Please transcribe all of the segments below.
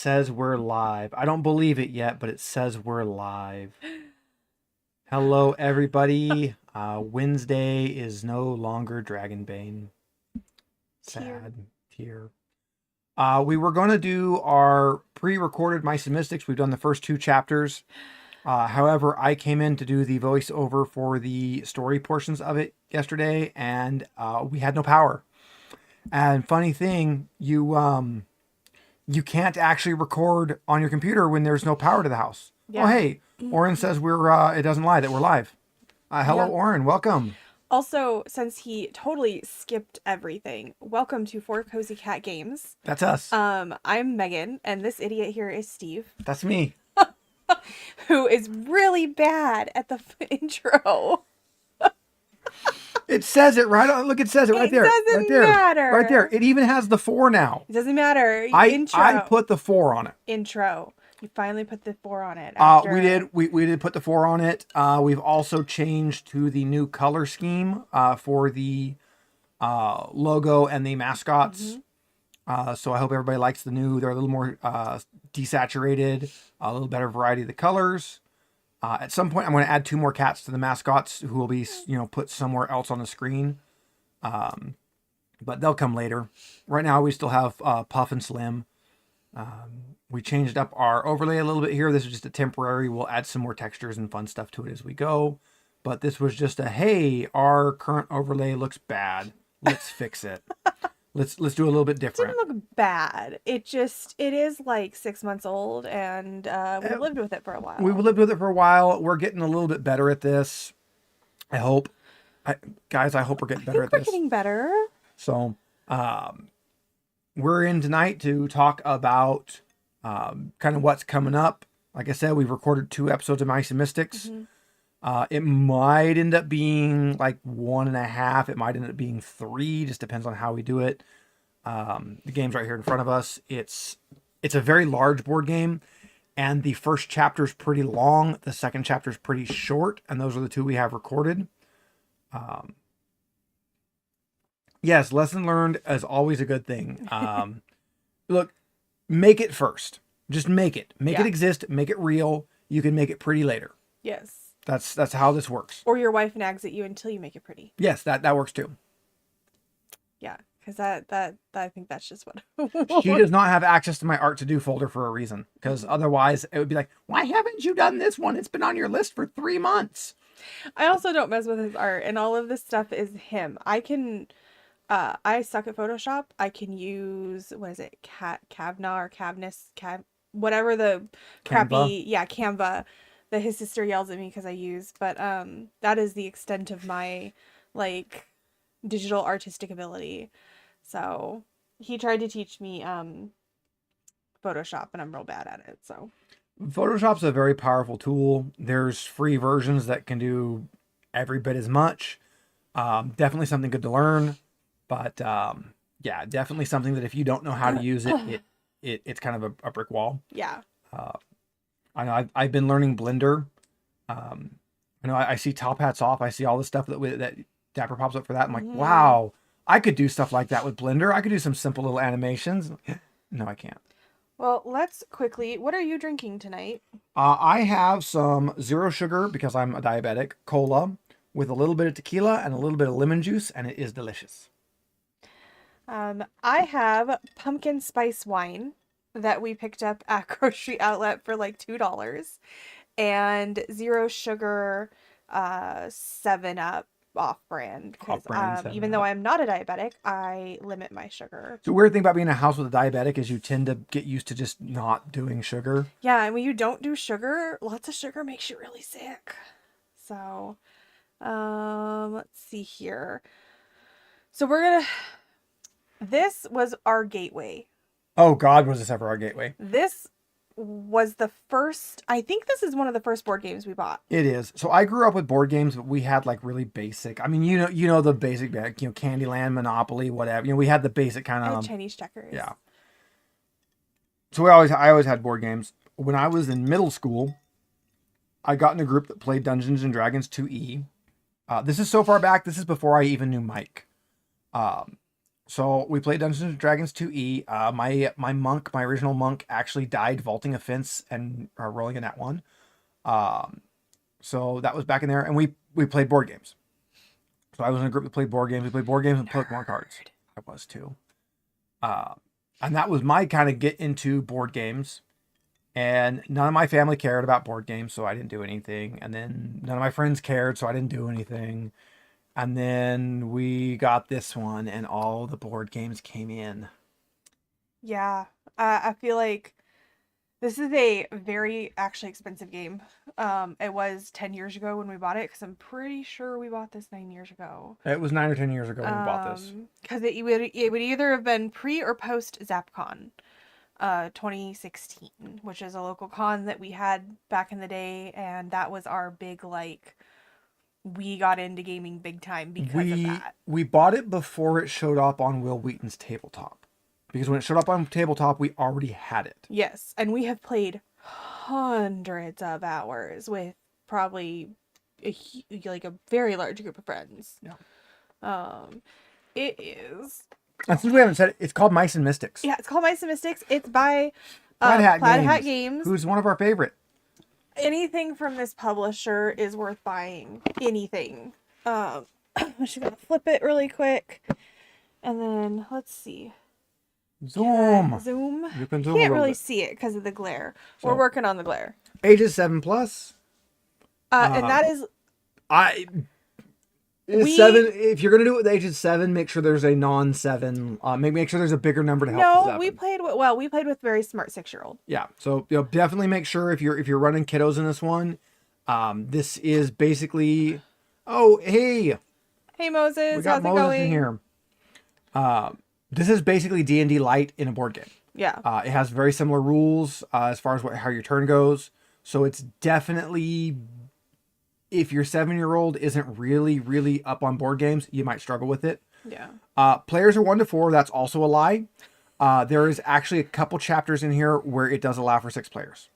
says we're live. I don't believe it yet, but it says we're live. Hello, everybody. Wednesday is no longer Dragonbane. Sad. Tear. We were going to do our pre-recorded Mice and Mystics. We've done the first 2 chapters. However, I came in to do the voiceover for the story portions of it yesterday, and we had no power. And funny thing, you can't actually record on your computer when there's no power to the house. Yeah. Oh, hey, Oren says it doesn't lie that we're live. Hello, Oren. Welcome. Also, since he totally skipped everything, welcome to Four Cozy Cat Games. That's us. I'm Megan, and this idiot here is Steve. That's me. Who is really bad at the intro. It says it right on. Look, it says it right there. It doesn't matter. Right there. It even has the 4 now. It doesn't matter. I put the 4 on it. Intro. You finally put the 4 on it. We did. We did put the 4 on it. We've also changed to the new color scheme for the logo and the mascots. So I hope everybody likes the new. They're a little more desaturated, a little better variety of the colors. At some point, I'm going to add 2 more cats to the mascots who will be, put somewhere else on the screen. But they'll come later. Right now, we still have Puff and Slim. We changed up our overlay a little bit here. This is just a temporary. We'll add some more textures and fun stuff to it as we go. But this was just hey, our current overlay looks bad. Let's fix it. Let's do a little bit different. It didn't look bad. It is like 6 months old, and we've lived with it for a while. We've lived with it for a while. We're getting a little bit better at this. I hope. Guys, I hope we're getting better at this. We're getting better. So, we're in tonight to talk about kind of what's coming up. Like I said, we've recorded 2 episodes of Mice and Mystics. It might end up being like 1.5. It might end up being 3. Just depends on how we do it. The game's right here in front of us. It's a very large board game, and the first chapter is pretty long. The second chapter is pretty short, and those are the 2 we have recorded. Yes, lesson learned is always a good thing. Look, make it first. Just make it. Make it exist. Make it real. You can make it pretty later. Yes. That's how this works. Or your wife nags at you until you make it pretty. Yes, that works too. Yeah, because that I think that's just what. She does not have access to my art to do folder for a reason. Because otherwise it would be like, why haven't you done this one? It's been on your list for 3 months. I also don't mess with his art, and all of this stuff is him. I suck at Photoshop. I can use, what is it, Cavna or Cavness, whatever the crappy, Canva that his sister yells at me because I use. But that is the extent of my like digital artistic ability. So he tried to teach me Photoshop, and I'm real bad at it. So Photoshop's a very powerful tool. There's free versions that can do every bit as much. Definitely something good to learn. But definitely something that if you don't know how to use it, it's kind of a brick wall. Yeah. I know I've been learning Blender. I know I see Top Hats Off. I see all the stuff that Dapper pops up for that. I'm like, wow, I could do stuff like that with Blender. I could do some simple little animations. No, I can't. Well, let's quickly. What are you drinking tonight? I have some 0 sugar because I'm a diabetic cola with a little bit of tequila and a little bit of lemon juice, and it is delicious. I have pumpkin spice wine that we picked up at Grocery Outlet for like $2, and 0 sugar 7-Up off-brand. Even though I'm not a diabetic, I limit my sugar. The weird thing about being in a house with a diabetic is you tend to get used to just not doing sugar. Yeah, and when you don't do sugar, lots of sugar makes you really sick. So, let's see here. So this was our gateway. Oh God, was this ever our gateway? This was the first, I think this is one of the first board games we bought. It is. So I grew up with board games, but we had like really basic. I mean, you know the basic, Candyland, Monopoly, whatever. We had the basic kind of Chinese checkers. Yeah. So I always had board games. When I was in middle school, I got in a group that played Dungeons and Dragons 2E. This is so far back. This is before I even knew Mike. So we played Dungeons and Dragons 2E. My original monk, actually died vaulting a fence and rolling in that one. So that was back in there, and we played board games. So I was in a group that played board games. We played board games and Pokemon cards. I was too. And that was my kind of get into board games. And none of my family cared about board games, so I didn't do anything. And then none of my friends cared, so I didn't do anything. And then we got this one, and all the board games came in. Yeah, I feel like this is a very actually expensive game. It was 10 years ago when we bought it, because I'm pretty sure we bought this 9 years ago. It was 9 or 10 years ago when we bought this. Because it would either have been pre or post ZapCon 2016, which is a local con that we had back in the day, and that was our big, like, we got into gaming big time because of that. We bought it before it showed up on Will Wheaton's tabletop. Because when it showed up on tabletop, we already had it. Yes, and we have played hundreds of hours with probably a very large group of friends. Yeah. It is. And since we haven't said it, it's called Mice and Mystics. Yeah, it's called Mice and Mystics. It's by Plaid Hat Games, who's one of our favorite. Anything from this publisher is worth buying. Anything. I'm just gonna flip it really quick, and then let's see. Zoom. Zoom. You can zoom. Can't really see it because of the glare. So, we're working on the glare. Ages 7+. And that is. Seven. If you're gonna do it with ages 7, make sure there's a non-7. Make sure there's a bigger number to help. No, we played with very smart 6-year-old. Yeah, so definitely make sure if you're running kiddos in this one. This is basically. Oh, hey Moses, we got how's Moses it going? in here. This is basically D&D Light in a board game. Yeah. It has very similar rules as far as how your turn goes. So it's definitely, if your 7-year-old isn't really up on board games, you might struggle with it. Yeah. Players are 1 to 4. That's also a lie. There is actually a couple chapters in here where it does allow for 6 players.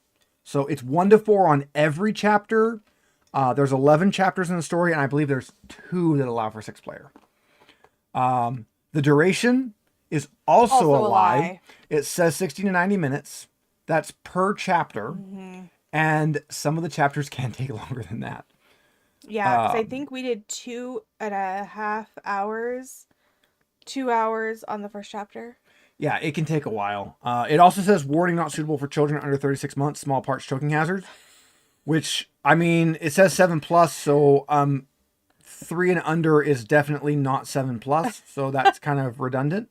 So it's 1 to 4 on every chapter. There's 11 chapters in the story, and I believe there's 2 that allow for 6 player. The duration is also a lie. It says 60 to 90 minutes. That's per chapter. Mm-hmm. And some of the chapters can take longer than that. Yeah, because I think we did 2.5 hours. 2 hours on the first chapter. Yeah, it can take a while. It also says warning, not suitable for children under 36 months, small parts choking hazards. Which, I mean, it says 7+, so 3 and under is definitely not 7+, so that's kind of redundant.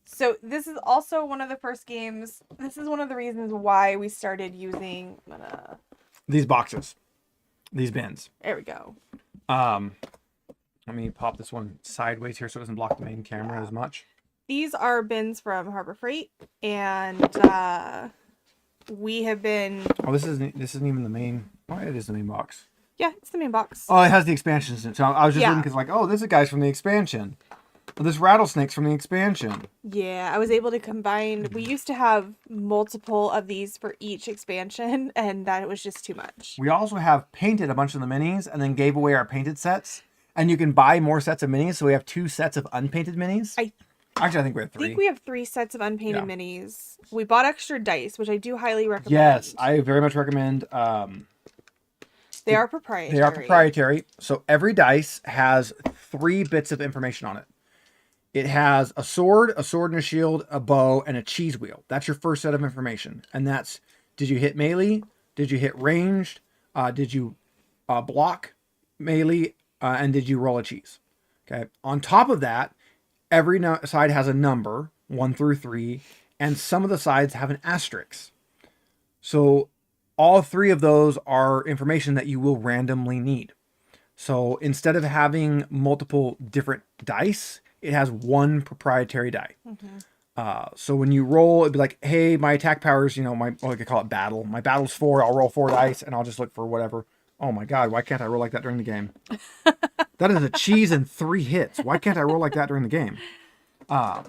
So this is also one of the first games. This is one of the reasons why we started using these boxes, these bins. There we go. Let me pop this one sideways here so it doesn't block the main camera as much. These are bins from Harbor Freight, and we have been. Oh, this isn't even the main. Oh, it is the main box. Yeah, it's the main box. Oh, it has the expansions in it. So I was just looking because, like, oh, this is guys from the expansion. Well, this rattlesnake's from the expansion. Yeah, I was able to combine. We used to have multiple of these for each expansion, and that was just too much. We also have painted a bunch of the minis and then gave away our painted sets. And you can buy more sets of minis, so we have 2 sets of unpainted minis. Actually, I think we have 3. I think we have 3 sets of unpainted minis. We bought extra dice, which I do highly recommend. Yes, I very much recommend. They are proprietary. They are proprietary. So every dice has 3 bits of information on it. It has a sword and a shield, a bow, and a cheese wheel. That's your first set of information. And that's, did you hit melee? Did you hit ranged? Did you block melee? And did you roll a cheese? Okay. On top of that, every side has a number, 1 through 3, and some of the sides have an asterisk. So all 3 of those are information that you will randomly need. So instead of having multiple different dice, it has 1 proprietary die. Mm-hmm. So when you roll, it'd be like, hey, my attack power is, I could call it battle. My battle's 4. I'll roll 4 dice, and I'll just look for whatever. Oh my God, why can't I roll like that during the game? That is a cheese and 3 hits. Why can't I roll like that during the game? So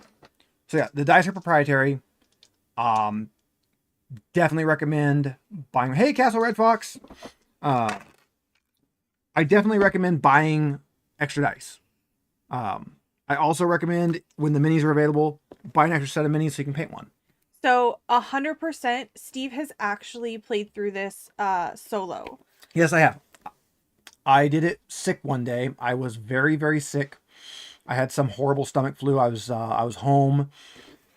yeah, the dice are proprietary. Definitely recommend buying. Hey, Castle Red Fox. I definitely recommend buying extra dice. I also recommend when the minis are available, buy an extra set of minis so you can paint one. So 100%, Steve has actually played through this solo. Yes, I have. I did it sick one day. I was very, very sick. I had some horrible stomach flu. I was home,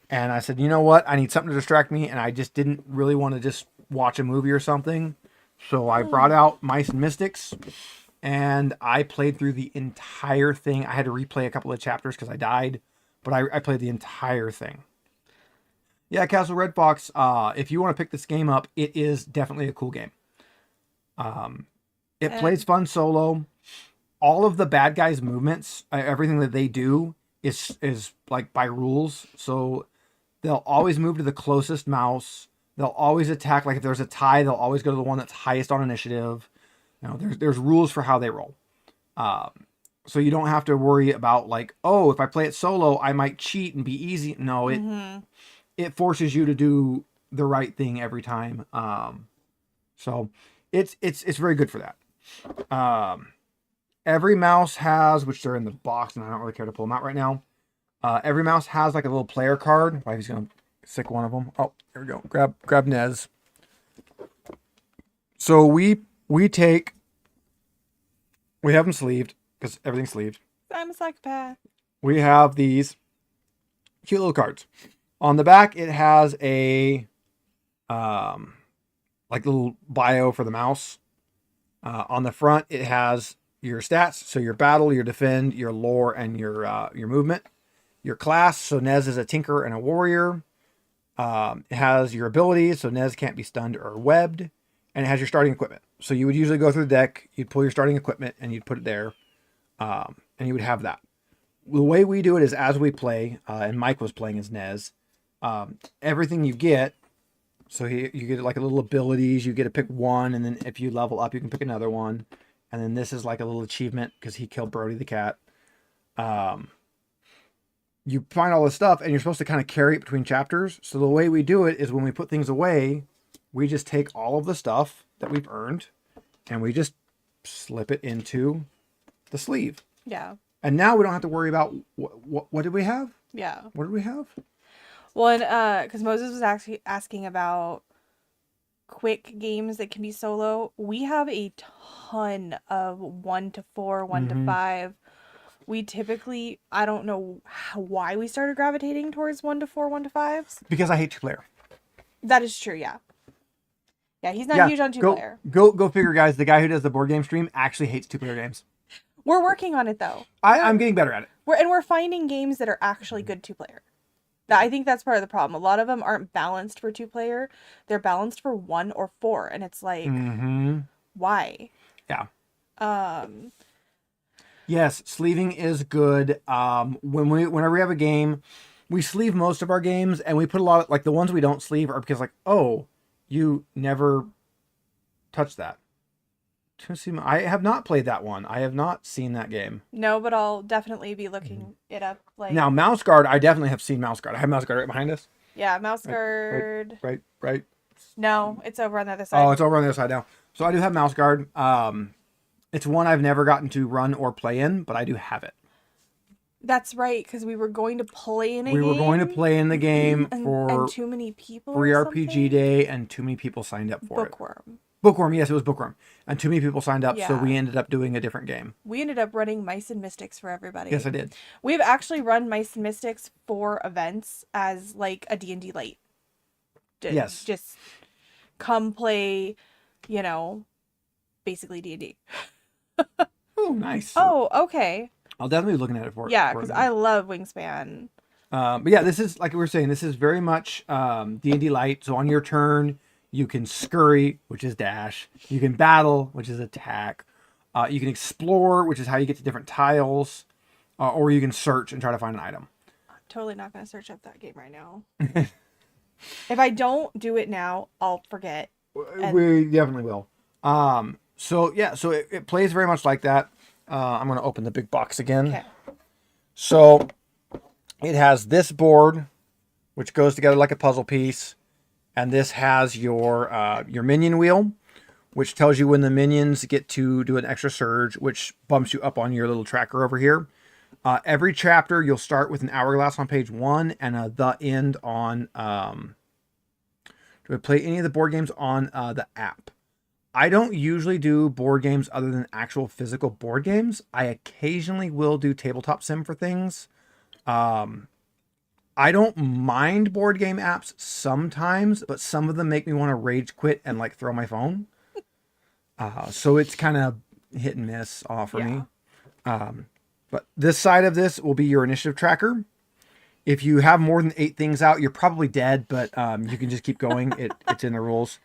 and I said, you know what? I need something to distract me, and I just didn't really want to just watch a movie or something. So I brought out Mice and Mystics, and I played through the entire thing. I had to replay a couple of chapters because I died, but I played the entire thing. Yeah, Castle Red Fox. If you want to pick this game up, it is definitely a cool game. It plays fun solo. All of the bad guys' movements, everything that they do is like by rules. So they'll always move to the closest mouse. They'll always attack. Like if there's a tie, they'll always go to the one that's highest on initiative. You know, there's rules for how they roll. So you don't have to worry about like, oh, if I play it solo, I might cheat and be easy. No, it forces you to do the right thing every time. So it's very good for that. Every mouse has, which they're in the box, and I don't really care to pull them out right now. Every mouse has like a little player card. Wifey's gonna stick one of them. Oh, here we go. Grab Nez. So we have them sleeved because everything's sleeved. I'm a psychopath. We have these cute little cards. On the back, it has a like little bio for the mouse. On the front, it has your stats, so your battle, your defend, your lore, and your movement. Your class, so Nez is a tinker and a warrior. It has your abilities, so Nez can't be stunned or webbed. And it has your starting equipment. So you would usually go through the deck, you'd pull your starting equipment, and you'd put it there. And you would have that. The way we do it is as we play, and Mike was playing as Nez, everything you get, so you get like a little abilities, you get to pick one, and then if you level up, you can pick another one. And then this is like a little achievement because he killed Brody the cat. You find all this stuff and you're supposed to kind of carry it between chapters. So the way we do it is when we put things away, we just take all of the stuff that we've earned and we just slip it into the sleeve. Yeah. And now we don't have to worry about what did we have? Yeah. What did we have? Well, because Moses was actually asking about quick games that can be solo. We have a ton of 1 to 4, 1 to 5. We typically, I don't know why we started gravitating towards 1 to 4, 1 to 5s. Because I hate 2-player. That is true, yeah. Yeah, he's not huge on 2-player. Go figure, guys. The guy who does the board game stream actually hates 2-player games. We're working on it, though. I'm getting better at it. We're finding games that are actually good 2-player. I think that's part of the problem. A lot of them aren't balanced for 2-player. They're balanced for 1 or 4, and it's like, why? Yeah. Yes, sleeving is good. Whenever we have a game, we sleeve most of our games, and we put a lot of, like, the ones we don't sleeve are because, like, oh, you never touched that. I have not played that one. I have not seen that game. No, but I'll definitely be looking it up. Like now, Mouse Guard, I definitely have seen Mouse Guard. I have Mouse Guard right behind us. Yeah, Mouse Guard. Right. No, it's over on the other side. Oh, it's over on the other side now. So I do have Mouse Guard. It's one I've never gotten to run or play in, but I do have it. That's right, because we were going to play in a game. We were going to play in the game and too many people. Free RPG day, and too many people signed up for Bookworm. Bookworm, yes, it was Bookworm. And too many people signed up, so Yeah. we ended up doing a different game. We ended up running Mice and Mystics for everybody. Yes, I did. We've actually run Mice and Mystics for events as like a D&D light. Yes. Just come play, basically D&D. Oh, nice. Oh, okay. I'll definitely be looking at it for Yeah, because I love Wingspan. But yeah, this is, like we were saying, this is very much D&D light. So on your turn, you can scurry, which is dash. You can battle, which is attack. You can explore, which is how you get to different tiles. Or you can search and try to find an item. I'm totally not going to search up that game right now. If I don't do it now, I'll forget. We definitely will. So it plays very much like that. I'm going to open the big box again. Okay. So it has this board, which goes together like a puzzle piece. And this has your minion wheel, which tells you when the minions get to do an extra surge, which bumps you up on your little tracker over here. Every chapter, you'll start with an hourglass on page 1 and a the end on... do I play any of the board games on the app? I don't usually do board games other than actual physical board games. I occasionally will do tabletop sim for things. I don't mind board game apps sometimes, but some of them make me want to rage quit and like throw my phone. So it's kind of hit and miss for me. But this side of this will be your initiative tracker. If you have more than 8 things out, you're probably dead, but you can just keep going. It's in the rules.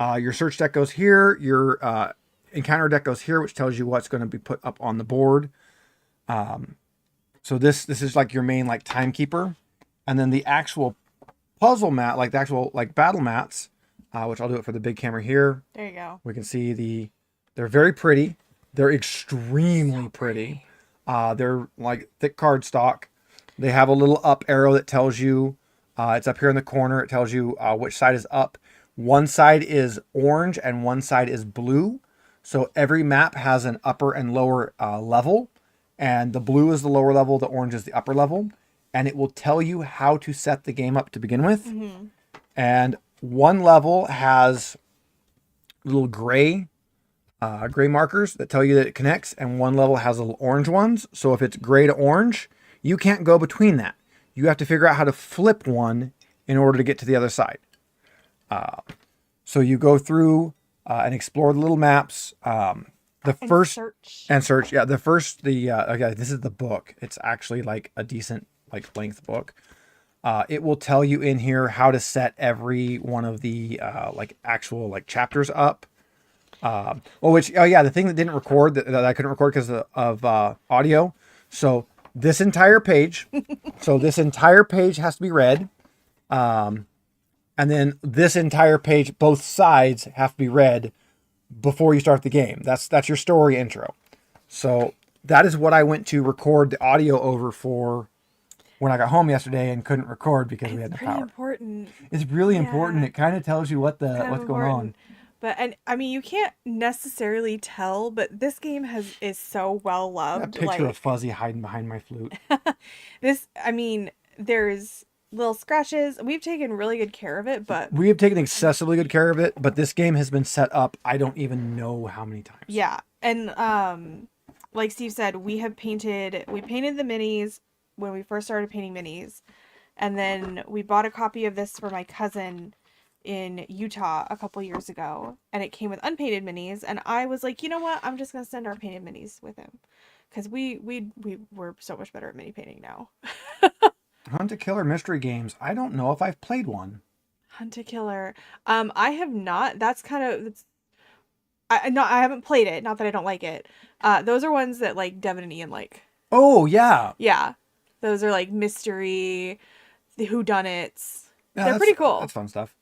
Your search deck goes here. Your encounter deck goes here, which tells you what's going to be put up on the board. So this is like your main like timekeeper. And then the actual puzzle mat, like the actual like battle mats, which I'll do it for the big camera here. There you go. We can see they're very pretty. They're extremely pretty. They're like thick cardstock. They have a little up arrow that tells you, it's up here in the corner. It tells you which side is up. One side is orange and one side is blue. So every map has an upper and lower level. And the blue is the lower level. The orange is the upper level. And it will tell you how to set the game up to begin with. Mm-hmm. And one level has little gray markers that tell you that it connects. And one level has little orange ones. So if it's gray to orange, you can't go between that. You have to figure out how to flip one in order to get to the other side. So you go through and explore the little maps. Search. Yeah, okay, this is the book. It's actually like a decent like length book. It will tell you in here how to set every one of the like actual like chapters up. The thing that didn't record that I couldn't record because of audio. So this entire page has to be read. And then this entire page, both sides have to be read before you start the game. That's your story intro. So that is what I went to record the audio over for when I got home yesterday and couldn't record because we had no power. Important. It's really important. It kind of tells you what's going on. But and I mean, you can't necessarily tell, but this game is so well loved. That picture of Fuzzy hiding behind my flute. There's little scratches. We've taken really good care of it, but we have taken excessively good care of it. But this game has been set up, I don't even know how many times. Yeah, and like Steve said, we painted the minis when we first started painting minis, and then we bought a copy of this for my cousin in Utah a couple years ago, and it came with unpainted minis, and I was like, you know what, I'm just gonna send our painted minis with him because we're so much better at mini painting now. Hunt a Killer mystery games. I don't know if I've played one. Hunt a Killer. I have not. That's kind of. I haven't played it. Not that I don't like it. Those are ones that like Devin and Ian like. Oh yeah. Yeah, those are like mystery, the whodunits. Yeah, they're pretty cool. That's fun stuff.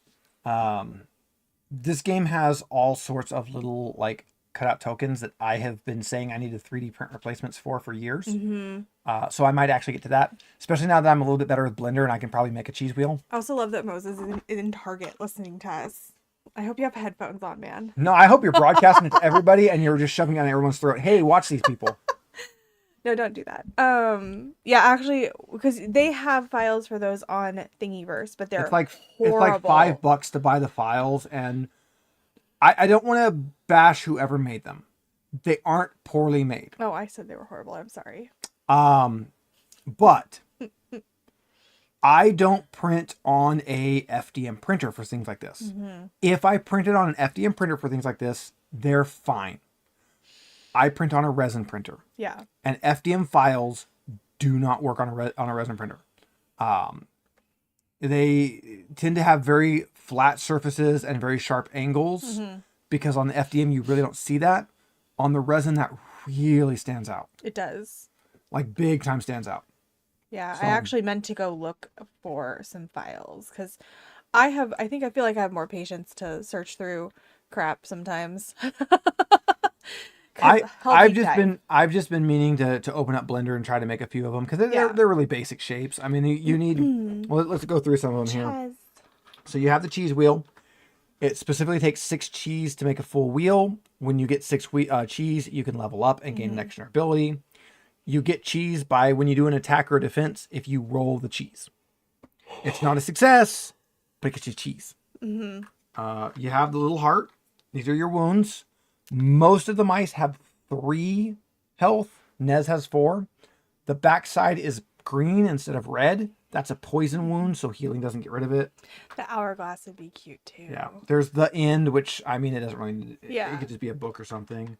This game has all sorts of little like cutout tokens that I have been saying I needed 3D print replacements for years. Mm-hmm. So I might actually get to that, especially now that I'm a little bit better with Blender and I can probably make a cheese wheel. I also love that Moses is in Target listening to us. I hope you have headphones on, man. No, I hope you're broadcasting it to everybody and you're just shoving it down everyone's throat. Hey, watch these people. No, don't do that. Yeah, actually, because they have files for those on Thingiverse, but they're horrible. It's like $5 to buy the files, and I don't want to bash whoever made them. They aren't poorly made. Oh, I said they were horrible. I'm sorry. But I don't print on a FDM printer for things like this. Mm-hmm. If I printed on an FDM printer for things like this, they're fine. I print on a resin printer. Yeah. And FDM files do not work on a resin printer. They tend to have very flat surfaces and very sharp angles because on the FDM you really don't see that. On the resin, that really stands out. It does. Like big time stands out. Yeah, so, I actually meant to go look for some files because I feel like I have more patience to search through crap sometimes. I've just been meaning to open up Blender and try to make a few of them because they're really basic shapes. I mean, you need. Well, let's go through some of them here. So you have the cheese wheel. It specifically takes 6 cheese to make a full wheel. When you get 6 cheese, you can level up and gain an extra ability. you get cheese by when you do an attack or a defense if you roll the cheese. It's not a success, but it gets you cheese. You have the little heart. These are your wounds. Most of the mice have 3 health. Nez has 4. The backside is green instead of red. That's a poison wound, so healing doesn't get rid of it. The hourglass would be cute too. Yeah. There's the end, which, I mean, it doesn't really... Yeah. It could just be a book or something.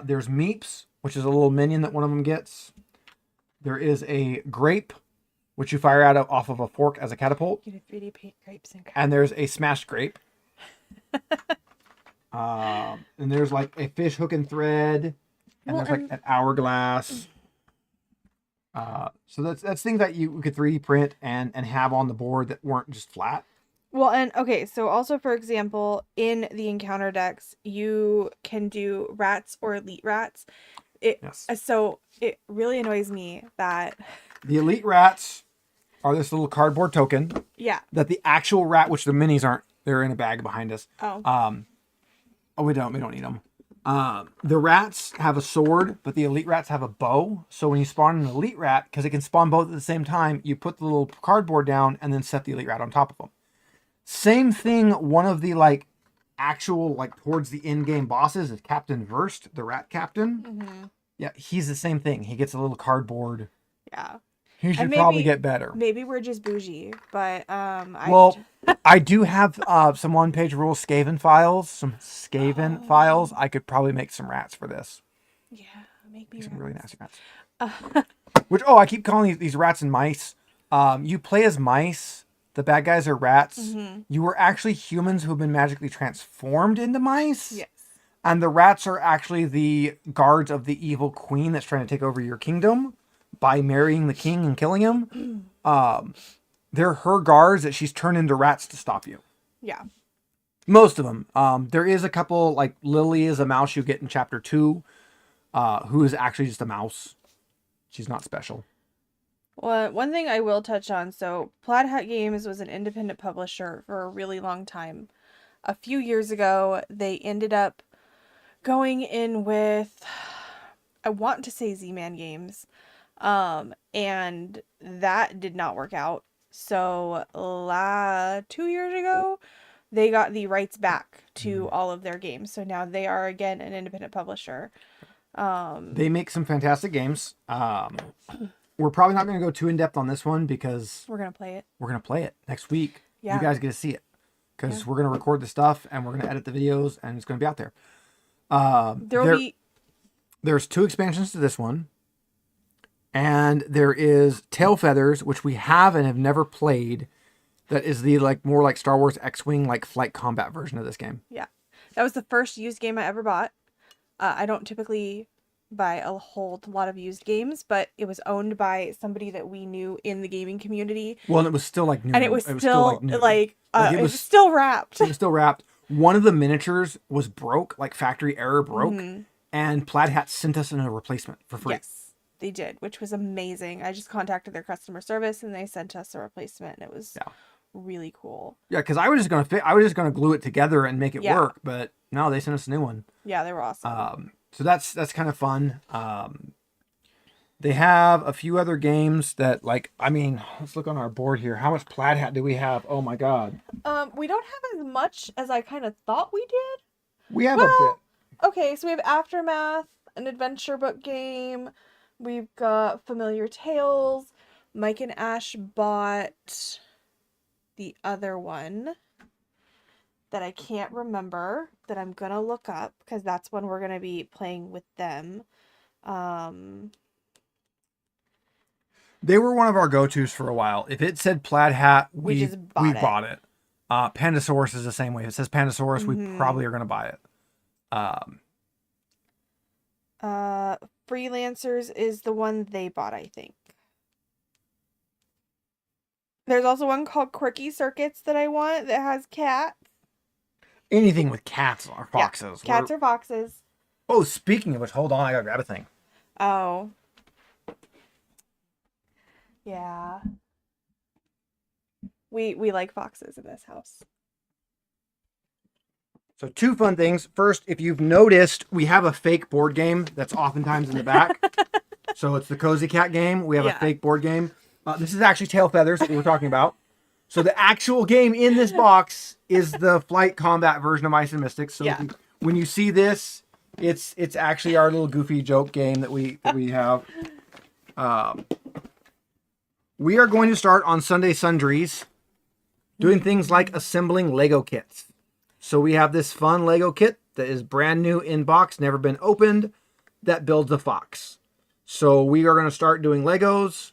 There's Meeps, which is a little minion that one of them gets. There is a grape, which you fire out off of a fork as a catapult. You can 3D paint grapes and there's a smashed grape. And there's like a fish hook and thread. And there's like an hourglass. So that's things that you could 3D print and have on the board that weren't just flat. Well, and okay, so also, for example, in the encounter decks, you can do rats or elite rats. Yes. So it really annoys me that... The elite rats are this little cardboard token. Yeah. That the actual rat, which the minis aren't, they're in a bag behind us. Oh. We don't need them. The rats have a sword, but the elite rats have a bow. So when you spawn an elite rat, because it can spawn both at the same time, you put the little cardboard down and then set the elite rat on top of them. Same thing, one of the like actual like towards the end game bosses is Captain Verst, the rat captain. Mm-hmm. Yeah, he's the same thing. He gets a little cardboard. Yeah. He should probably get better. Maybe we're just bougie, but I do have some one-page rule Skaven files, some Skaven files. I could probably make some rats for this. Yeah, make me some really nasty rats. I keep calling these rats and mice. You play as mice. The bad guys are rats. Mm-hmm. You were actually humans who have been magically transformed into mice. Yes. And the rats are actually the guards of the evil queen that's trying to take over your kingdom by marrying the king and killing him. They're her guards that she's turned into rats to stop you. Yeah. Most of them. There is a couple, like Lily is a mouse you get in chapter 2, who is actually just a mouse. She's not special. Well, one thing I will touch on, so Plaid Hat Games was an independent publisher for a really long time. A few years ago, they ended up going in with, I want to say Z-Man Games, and that did not work out. So 2 years ago, they got the rights back to all of their games. So now they are again an independent publisher. They make some fantastic games. We're probably not going to go too in depth on this one because we're going to play it. We're going to play it next week. Yeah. You guys get to see it because we're going to record the stuff and we're going to edit the videos and it's going to be out there. There's 2 expansions to this one. And there is Tail Feathers, which we have and have never played. That is the more like Star Wars X-Wing like flight combat version of this game. Yeah. That was the first used game I ever bought. I don't typically buy a whole lot of used games, but it was owned by somebody that we knew in the gaming community. Well, and it was still like new. And it was still new. It was still wrapped. It was still wrapped. One of the miniatures was broke, like factory error broke, and Plaid Hat sent us in a replacement for free. Yes, they did, which was amazing. I just contacted their customer service and they sent us a replacement, and it was really cool. Yeah, because I was just gonna glue it together and make it work, but no, they sent us a new one. Yeah, they were awesome. So that's kind of fun. They have a few other games that let's look on our board here. How much Plaid Hat do we have? Oh my God. We don't have as much as I kind of thought we did. We have a bit. Okay, so we have Aftermath, an adventure book game. We've got Familiar Tales. Mike and Ash bought the other one that I can't remember, that I'm gonna look up because that's when we're gonna be playing with them. They were one of our go-tos for a while. If it said Plaid Hat, we bought it. Pandasaurus is the same way. If it says Pandasaurus, we probably are gonna buy it. Freelancers is the one they bought, I think. There's also one called Quirky Circuits that I want that has cats. Anything with cats or foxes. Yeah, cats or foxes. Oh, speaking of which, hold on, I gotta grab a thing. Oh. Yeah. We like foxes in this house. So 2 fun things. First, if you've noticed, we have a fake board game that's oftentimes in the back. So it's the Cozy Cat game. We have a Yeah. fake board game. This is actually Tail Feathers that we were talking about. So the actual game in this box is the flight combat version of Ice and Mystics. So Yeah. when you see this, it's actually our little goofy joke game that we have. We are going to start on Sunday Sundries doing things like assembling Lego kits. So we have this fun Lego kit that is brand new in box, never been opened, that builds a fox. So we are going to start doing Legos,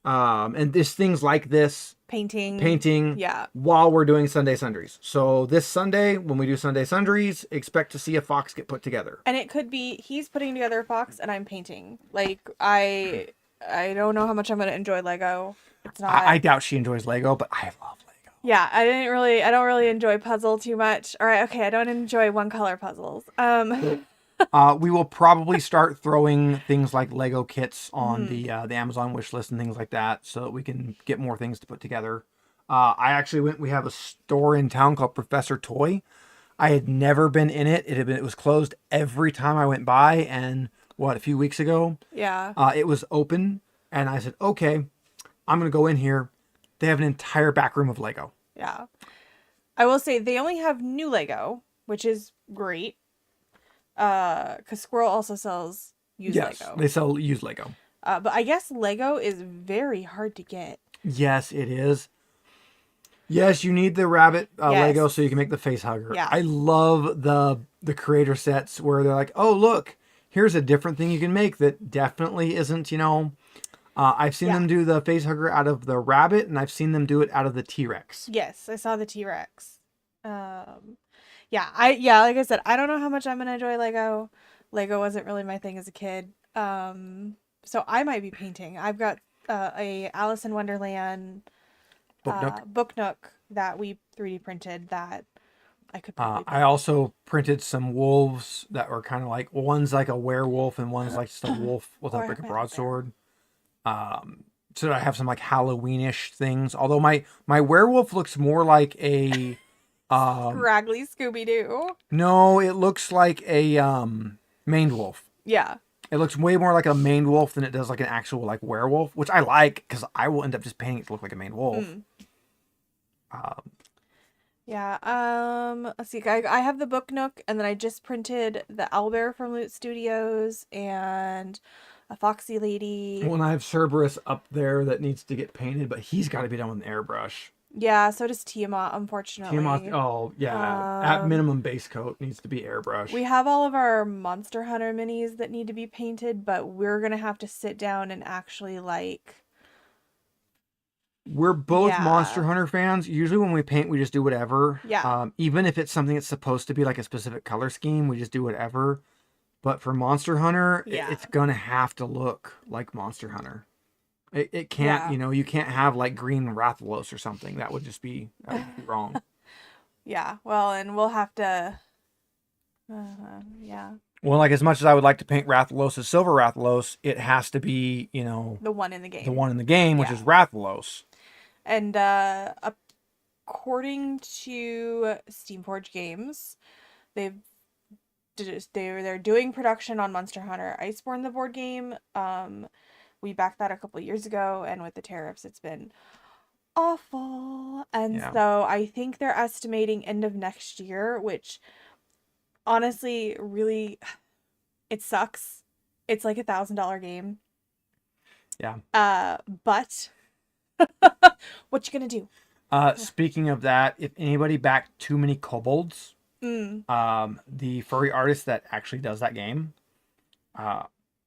and this things like this, painting, Yeah. while we're doing Sunday Sundries. So this Sunday, when we do Sunday Sundries, expect to see a fox get put together. And it could be he's putting together a fox and I'm painting. Like I don't know how much I'm gonna enjoy Lego. It's not. I doubt she enjoys Lego, but I love Lego. Yeah, I don't really enjoy puzzle too much. All right, okay, I don't enjoy one color puzzles. We will probably start throwing things like Lego kits on the Amazon wish list and things like that, so that we can get more things to put together. We have a store in town called Professor Toy. I had never been in it. It was closed every time I went by, and a few weeks ago, Yeah. it was open, and I said, okay, I'm gonna go in here. They have an entire back room of Lego. Yeah. I will say they only have new Lego, which is great. Because Squirrel also sells used Lego. They sell used Lego. But I guess Lego is very hard to get. Yes, it is. Yes, you need the rabbit Yes. Lego so you can make the face hugger. Yeah. I love the creator sets where they're like, oh, look, here's a different thing you can make that definitely isn't, I've seen them do the face hugger out of the rabbit, and I've seen them do it out of the T-Rex. Yes, I saw the T-Rex. Like I said, I don't know how much I'm gonna enjoy Lego. Lego wasn't really my thing as a kid. So I might be painting. I've got a Alice in Wonderland book nook that we 3D printed that I could probably I also printed some wolves that were kind of like, one's like a werewolf and one's like just a wolf with like a broadsword. So that I have some like Halloweenish things. Although my werewolf looks more like a scraggly Scooby-Doo. No, it looks like a maned wolf. Yeah. It looks way more like a maned wolf than it does like an actual like werewolf, which I like because I will end up just painting it to look like a maned wolf. Let's see. I have the book nook, and then I just printed the owlbear from Loot Studios and a foxy lady. Well, and I have Cerberus up there that needs to get painted, but he's got to be done with an airbrush. Yeah, so does Tiamat, unfortunately. At minimum base coat needs to be airbrush. We have all of our Monster Hunter minis that need to be painted, but we're gonna have to sit down and actually We're both Monster Hunter fans. Usually when we paint, we just do whatever. Yeah. Even if it's something that's supposed to be like a specific color scheme, we just do whatever. But for Monster Hunter, it's gonna have to look like Monster Hunter. It can't, you can't have like green Rathalos or something. That would just be wrong. Yeah, well, and we'll have to, Well, like as much as I would like to paint Rathalos as Silver Rathalos, it has to be, the one in the game. Which is Rathalos. And according to Steamforge Games, they're doing production on Monster Hunter Iceborne, the board game. We backed that a couple years ago, and with the tariffs, it's been awful. And so I think they're estimating end of next year, which honestly, really, it sucks. It's like $1,000 game. Yeah. But what you gonna do? Speaking of that, if anybody backed too many kobolds, the furry artist that actually does that game,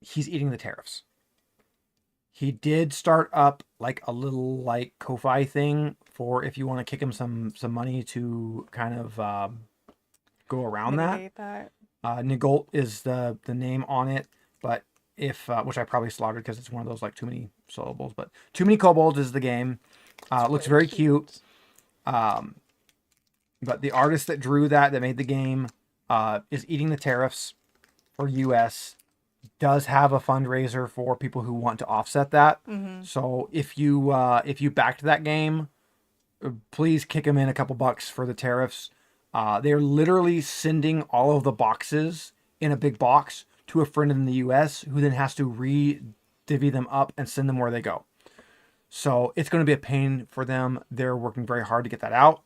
he's eating the tariffs. He did start up like a little like Ko-Fi thing for if you want to kick him some money to kind of go around that. Nigolt is the name on it, but if which I probably slaughtered because it's one of those like too many syllables, but Too Many Kobolds is the game. Looks very cute. But the artist that drew that made the game is eating the tariffs for US. Does have a fundraiser for people who want to offset that. So if you backed that game, please kick them in a couple bucks for the tariffs. They're literally sending all of the boxes in a big box to a friend in the US who then has to divvy them up and send them where they go. So it's going to be a pain for them. They're working very hard to get that out.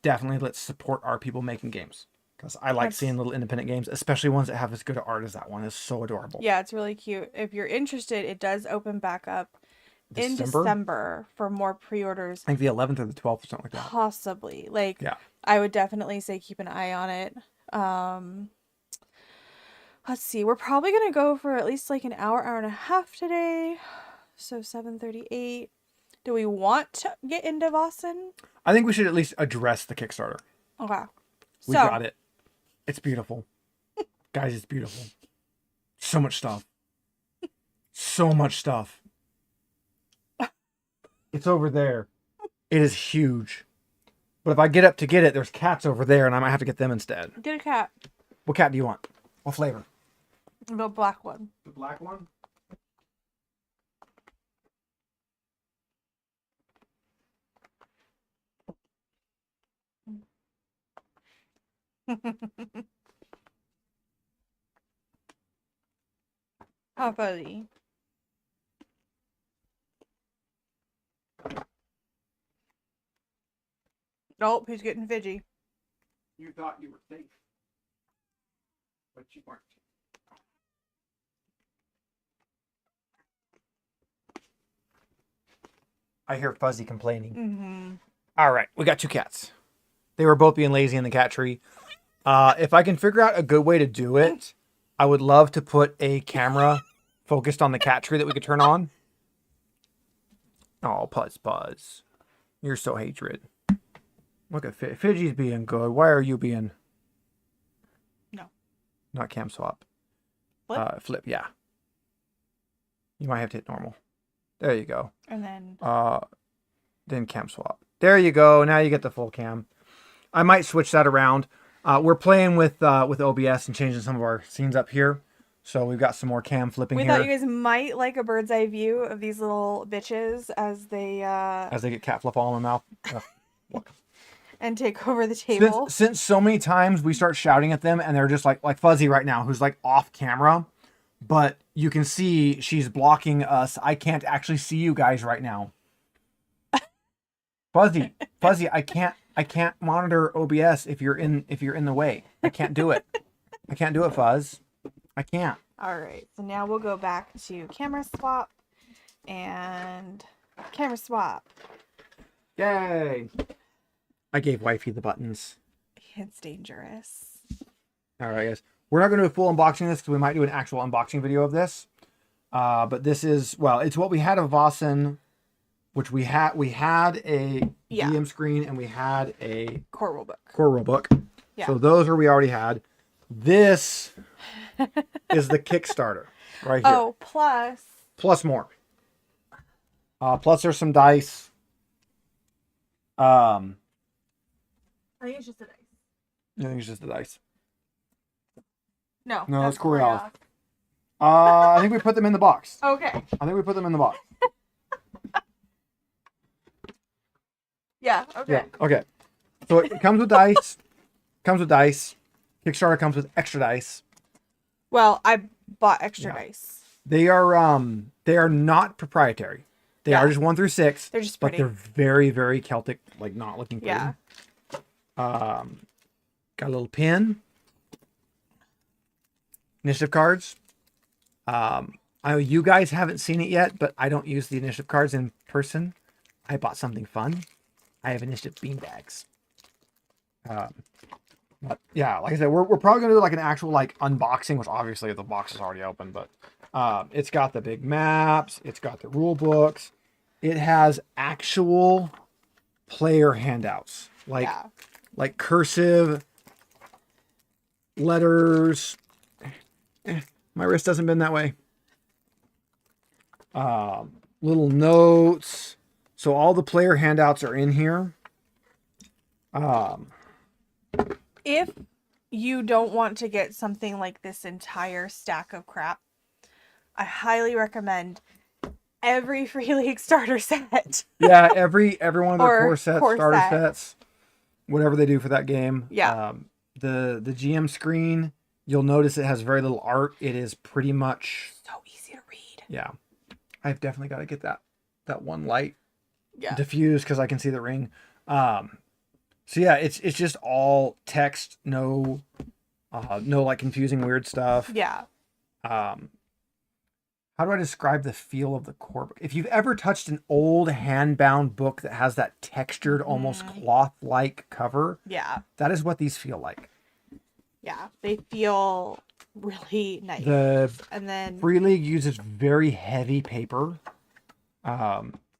Definitely let's support our people making games, because I like seeing little independent games, especially ones that have as good art as that one. It's so adorable. Yeah, it's really cute. If you're interested, it does open back up in December for more pre-orders. I think the 11th or the 12th or something like that. Possibly. Like, yeah. I would definitely say keep an eye on it. Let's see. We're probably going to go for at least like an hour and a half today. So 7:38. Do we want to get into Vossen? I think we should at least address the Kickstarter. Okay. We got it. It's beautiful. Guys, it's beautiful. So much stuff. So much stuff. It's over there. It is huge. But if I get up to get it, there's cats over there, and I might have to get them instead. Get a cat. What cat do you want? What flavor? The black one. The black one? How funny. Nope, he's getting fidgy. You thought you were safe, but you weren't. I hear Fuzzy complaining. Mm-hmm. All right, we got 2 cats. They were both being lazy in the cat tree. If I can figure out a good way to do it, I would love to put a camera focused on the cat tree that we could turn on. Oh, Puzz. You're so hatred. Look at Fidgy's being good. Why are you being... No. Not cam swap. Flip? Flip, yeah. You might have to hit normal. There you go. And then... Then cam swap. There you go. Now you get the full cam. I might switch that around. We're playing with OBS and changing some of our scenes up here. So we've got some more cam flipping here. We thought you guys might like a bird's eye view of these little bitches as they get cat flip all in my mouth. Look. And take over the table. Since so many times we start shouting at them and they're just like Fuzzy right now, who's like off camera, but you can see she's blocking us. I can't actually see you guys right now. Fuzzy, I can't monitor OBS if you're in the way. I can't do it. I can't do it, Fuzz. I can't. All right. So now we'll go back to camera swap and camera swap. Yay. I gave Wifey the buttons. It's dangerous. All right, guys. We're not going to do a full unboxing of this because we might do an actual unboxing video of this. But this is, well, it's what we had of Vossen, which we had a DM screen and we had a core rulebook. Core rulebook. Yeah. So those are we already had. This is the Kickstarter right here. Oh, plus more. Plus there's some dice. I think it's just the dice. I think it's just the dice. No, that's Coriolis. I think we put them in the box. Okay. I think we put them in the box. Yeah, okay. Yeah, okay. So it comes with dice. Kickstarter comes with extra dice. Well, I bought extra dice. They are not proprietary. They are just 1 through 6. They're just pretty. But they're very, very Celtic, like not looking pretty. Yeah. Got a little pin. Initiative cards. I know you guys haven't seen it yet, but I don't use the initiative cards in person. I bought something fun. I have initiative beanbags. But yeah, like I said, we're probably gonna do like an actual like unboxing, which obviously the box is already open, but it's got the big maps, it's got the rule books, it has actual player handouts, like cursive letters. My wrist doesn't bend that way. Little notes. So all the player handouts are in here. If you don't want to get something like this entire stack of crap, I highly recommend every Free League starter set. Yeah, every one of their core starter sets, whatever they do for that game. Yeah. The GM screen, you'll notice it has very little art. It is pretty much so easy to read. Yeah. I've definitely got to get that one light diffused because I can see the ring. So yeah, it's just all text, no like confusing weird stuff. Yeah. How do I describe the feel of the core book? If you've ever touched an old hand-bound book that has that textured, almost cloth-like cover, that is what these feel like. Yeah, they feel really nice. And then Free League uses very heavy paper.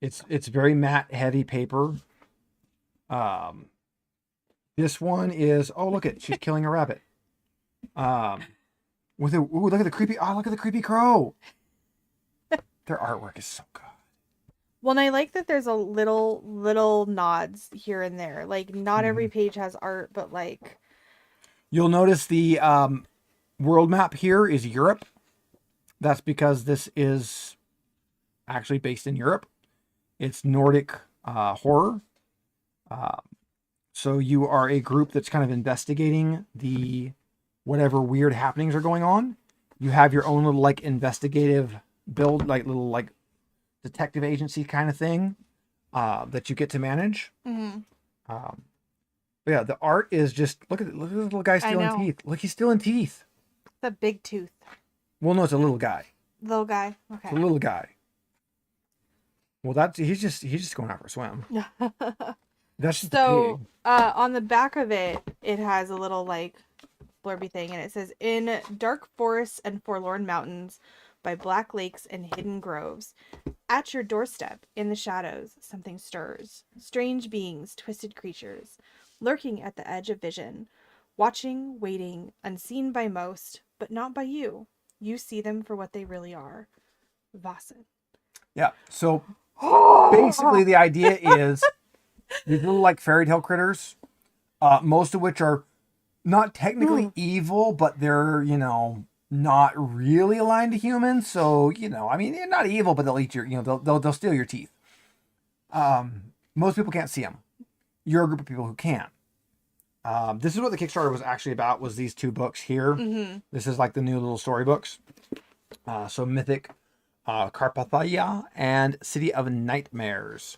It's very matte, heavy paper. This one is look at she's killing a rabbit. Look at the creepy crow. Their artwork is so good. Well, and I like that there's a little nods here and there. Like, not every page has art, but like... You'll notice the world map here is Europe. That's because this is actually based in Europe. It's Nordic horror. So you are a group that's kind of investigating whatever weird happenings are going on. You have your own little like investigative build, like little like detective agency kind of thing that you get to manage. But yeah, the art is just look at the little guy stealing teeth. Look, he's stealing teeth. The big tooth. Well, no, it's a little guy. Little guy. Okay. It's a little guy. Well, he's just going out for a swim. That's just so on the back of it, it has a little like blurby thing, and it says, "In dark forests and forlorn mountains, by black lakes and hidden groves, at your doorstep, in the shadows, something stirs. Strange beings, twisted creatures, lurking at the edge of vision, watching, waiting, unseen by most, but not by you. You see them for what they really are. Vasen." Yeah. So basically, the idea is these little like fairy tale critters, most of which are not technically evil, but they're not really aligned to humans. So I mean, they're not evil, but they'll eat your they'll steal your teeth. Most people can't see them. You're a group of people who can. This is what the Kickstarter was actually about. Was these two books here? This is like the new little storybooks. So Mythic Carpathia and City of Nightmares.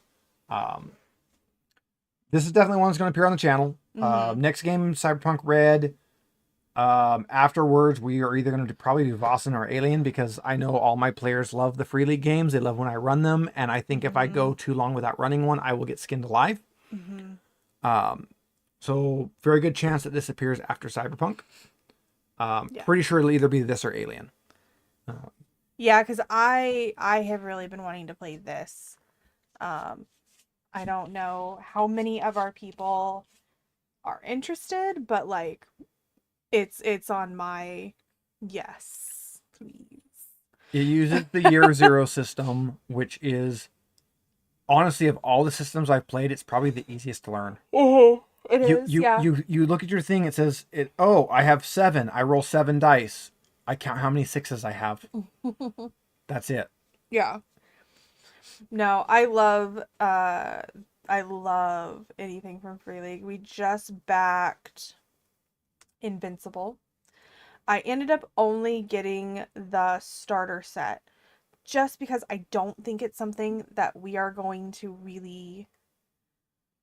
This is definitely one that's going to appear on the channel. Next game, Cyberpunk Red. Afterwards, we are either going to probably do Vasen or Alien, because I know all my players love the Free League games. They love when I run them, and I think if I go too long without running one, I will get skinned alive. So very good chance that this appears after Cyberpunk. Pretty sure it'll either be this or Alien. Yeah, because I have really been wanting to play this. I don't know how many of our people are interested, but like it's on my yes, please. It uses the Year Zero system, which is honestly, of all the systems I've played, it's probably the easiest to learn. It is. You look at your thing, it says I have 7. I roll 7 dice. I count how many 6s I have. That's it. Yeah. No, I love anything from Free League. We just backed Invincible. I ended up only getting the starter set just because I don't think it's something that we are going to really...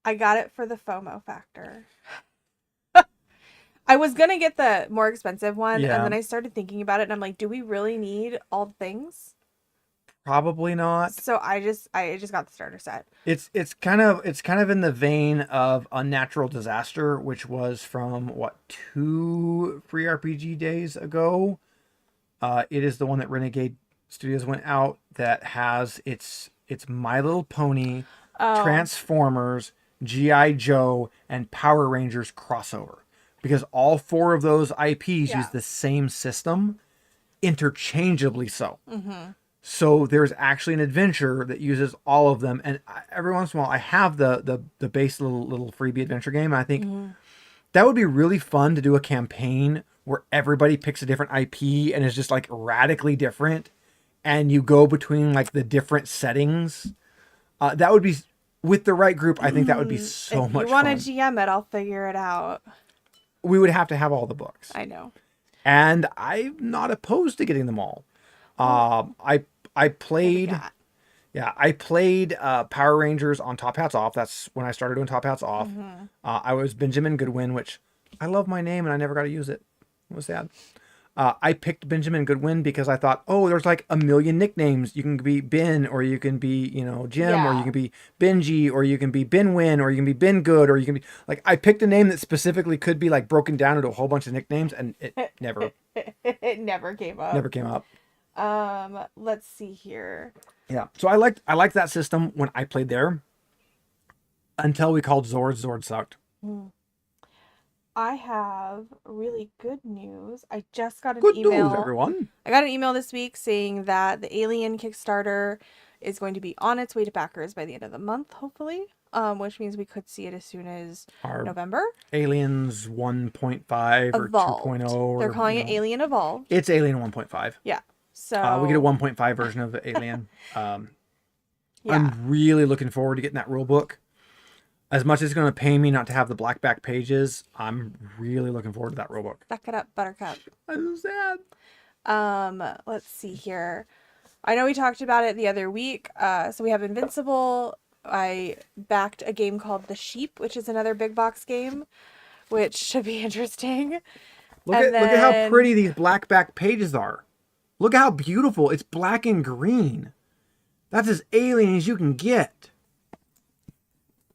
I got it for the FOMO factor. I was going to get the more expensive one, and then I started thinking about it, and I'm like, do we really need all the things? Probably not. So I just got the starter set. It's kind of in the vein of Unnatural Disaster, which was from 2 free RPG days ago. It is the one that Renegade Studios went out that has it's My Little Pony, Transformers, G.I. Joe, and Power Rangers crossover, because all 4 of those IPs use the same system, interchangeably so. So there's actually an adventure that uses all of them, and every once in a while I have the base little freebie adventure game, and I think that would be really fun to do a campaign where everybody picks a different IP and is just like radically different, and you go between like the different settings. That would be, with the right group, I think that would be so much fun. If you want to GM it, I'll figure it out. We would have to have all the books. I know. And I'm not opposed to getting them all. I What we played. got? Yeah, I played Power Rangers on Top Hats Off. That's when I started doing Top Hats Off. Mm-hmm. I was Benjamin Goodwin, which I love my name and I never got to use it. It was sad. I picked Benjamin Goodwin because I thought, oh, there's like a million nicknames. You can be Ben, or you can be, Jim, or you Yeah. can be Benji, or you can be Benwin, or you can be Ben Good, or you can be like, I picked a name that specifically could be like broken down into a whole bunch of nicknames, and it never, It never came up. never came up. Let's see here. Yeah. So I liked that system when I played there until we called Zord. Zord sucked. Hmm. I have really good news. I just got an Good news, email. everyone. I got an email this week saying that the Alien Kickstarter is going to be on its way to backers by the end of the month, hopefully. Which means we could see it as soon as Our November. Aliens 1.5 or Evolved. 2.0. They're Or, calling it Alien Evolved. It's Alien 1.5. Yeah. So We get a 1.5 version of Alien. yeah. I'm really looking forward to getting that rule book. As much as it's going to pay me not to have the black back pages, I'm really looking forward to that rule book. Suck it up, Buttercup. I'm so sad. Let's see here. I know we talked about it the other week. So we have Invincible. I backed a game called The Sheep, which is another big box game, which should be interesting. Look And at how then- pretty these black back pages are. Look how beautiful. It's black and green. That's as alien as you can get.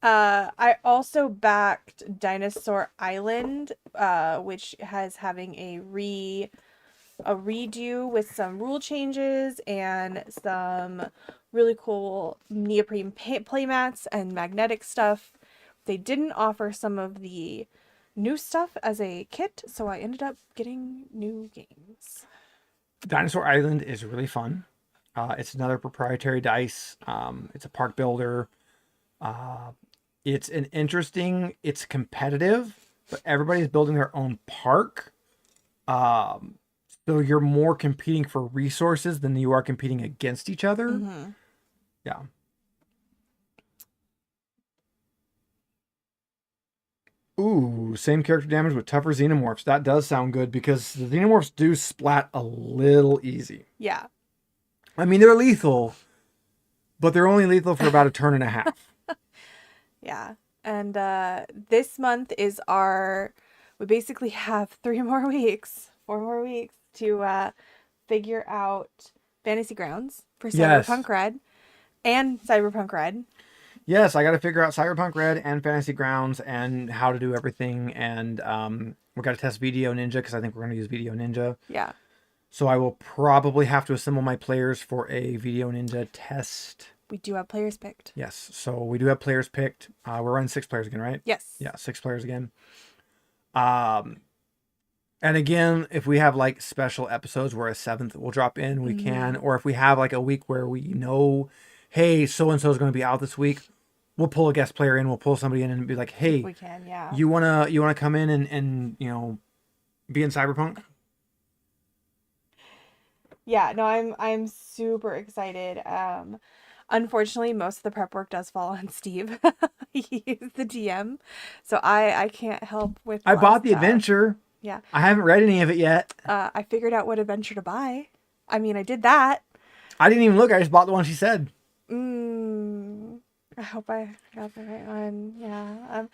I also backed Dinosaur Island, which has having a redo with some rule changes and some really cool neoprene playmats and magnetic stuff. They didn't offer some of the new stuff as a kit, so I ended up getting new games. Dinosaur Island is really fun. It's another proprietary dice. It's a park builder. It's competitive, but everybody's building their own park. So you're more competing for resources than you are competing against each other. Mm-hmm. Yeah. Ooh, same character damage with tougher xenomorphs. That does sound good because the xenomorphs do splat a little easy. Yeah. I mean, they're lethal, but they're only lethal for about a turn and a half. Yeah. And this month is we basically have 4 more weeks to figure out Fantasy Grounds for Yes. Cyberpunk Red and Cyberpunk Red. Yes, I got to figure out Cyberpunk Red and Fantasy Grounds and how to do everything. And we got to test Video Ninja because I think we're going to use Video Ninja. Yeah. So I will probably have to assemble my players for a Video Ninja test. We do have players picked. Yes, so we do have players picked. We're running 6 players again, right? Yes. Yeah, 6 players again. And again, if we have like special episodes where a 7th will drop in, we can. Or if we have like a week where we know, hey, so-and-so is going to be out this week, we'll pull a guest player in, we'll pull somebody in and be like, hey, We can, yeah. you wanna come in and be in Cyberpunk? Yeah, no, I'm super excited. Unfortunately, most of the prep work does fall on Steve. He's the DM, so I can't help with. I a lot bought of the stuff. adventure. Yeah. I haven't read any of it yet. I figured out what adventure to buy. I mean, I did that. I didn't even look. I just bought the one she said. I hope I got the right one. Yeah.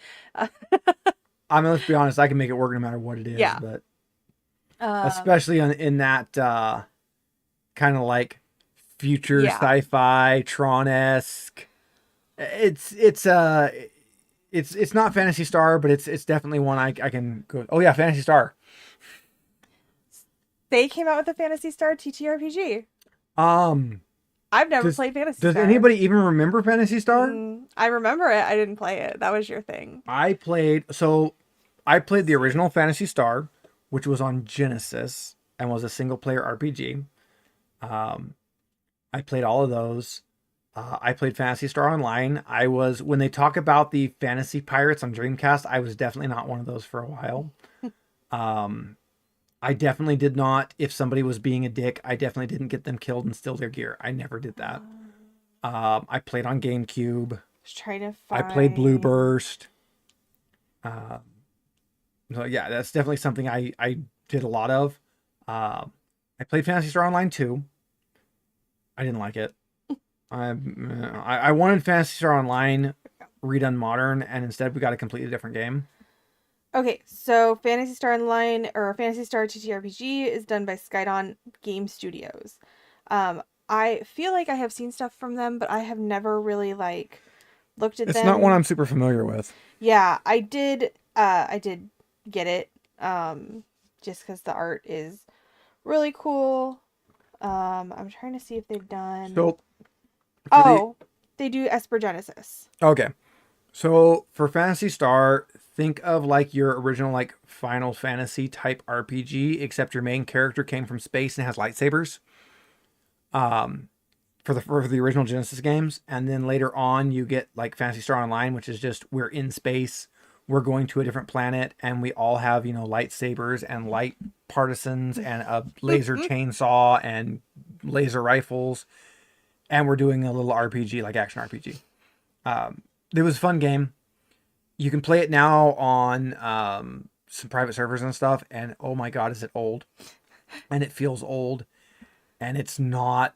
I mean, let's be honest. I can make it work no matter what it is. Yeah. But especially in that kind of like future Yeah. sci-fi Tron-esque. It's not Fantasy Star, but it's definitely one I can go. Oh yeah, Fantasy Star. They came out with a Fantasy Star TTRPG. I've never Does- played Fantasy Does Star. anybody even remember Fantasy Star? I remember it. I didn't play it. That was your thing. I played the original Fantasy Star, which was on Genesis and was a single player RPG. I played all of those. I played Fantasy Star Online. When they talk about the Fantasy Pirates on Dreamcast, I was definitely not one of those for a while. I definitely did not, if somebody was being a dick, I definitely didn't get them killed and steal their gear. I never did that. I played on GameCube. Just trying to I find. played Blue Burst. So yeah, that's definitely something I did a lot of. I played Fantasy Star Online too. I didn't like it. I wanted Phantasy Star Online redone modern, and instead we got a completely different game. Okay, so Phantasy Star Online or Phantasy Star TTRPG is done by Skydon Game Studios. I feel like I have seen stuff from them, but I have never really like looked at them. It's not one I'm super familiar with. Yeah, I did get it. Just because the art is really cool. I'm trying to see if they've done. So, they do Esper Genesis. Okay. So for Phantasy Star, think of like your original like Final Fantasy type RPG, except your main character came from space and has lightsabers. For the original Genesis games, and then later on you get like Phantasy Star Online, which is just we're in space, we're going to a different planet, and we all have lightsabers and light partisans and a laser chainsaw and laser rifles, and we're doing a little RPG, like action RPG. It was a fun game. You can play it now on some private servers and stuff, and oh my god, is it old? And it feels old, and it's not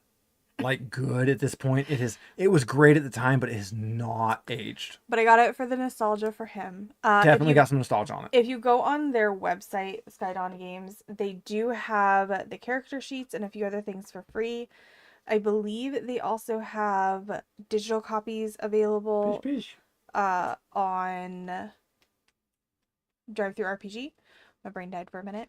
like good at this point. It was great at the time, but it has not aged. But I got it for the nostalgia for him. Definitely got some nostalgia on it. If you go on their website, Skydon Games, they do have the character sheets and a few other things for free. I believe they also have digital copies available on Drive-Thru RPG. My brain died for a minute.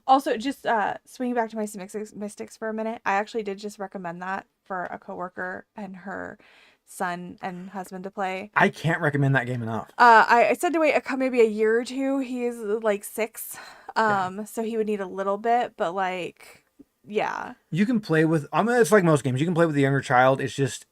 Also, just swinging back to my Mystics for a minute, I actually did just recommend that for a coworker and her son and husband to play. I can't recommend that game enough. I said to wait maybe a year or two. He's like 6, so he would need a little bit, but like, yeah. You can play with, it's like most games. You can play with the younger child. It's just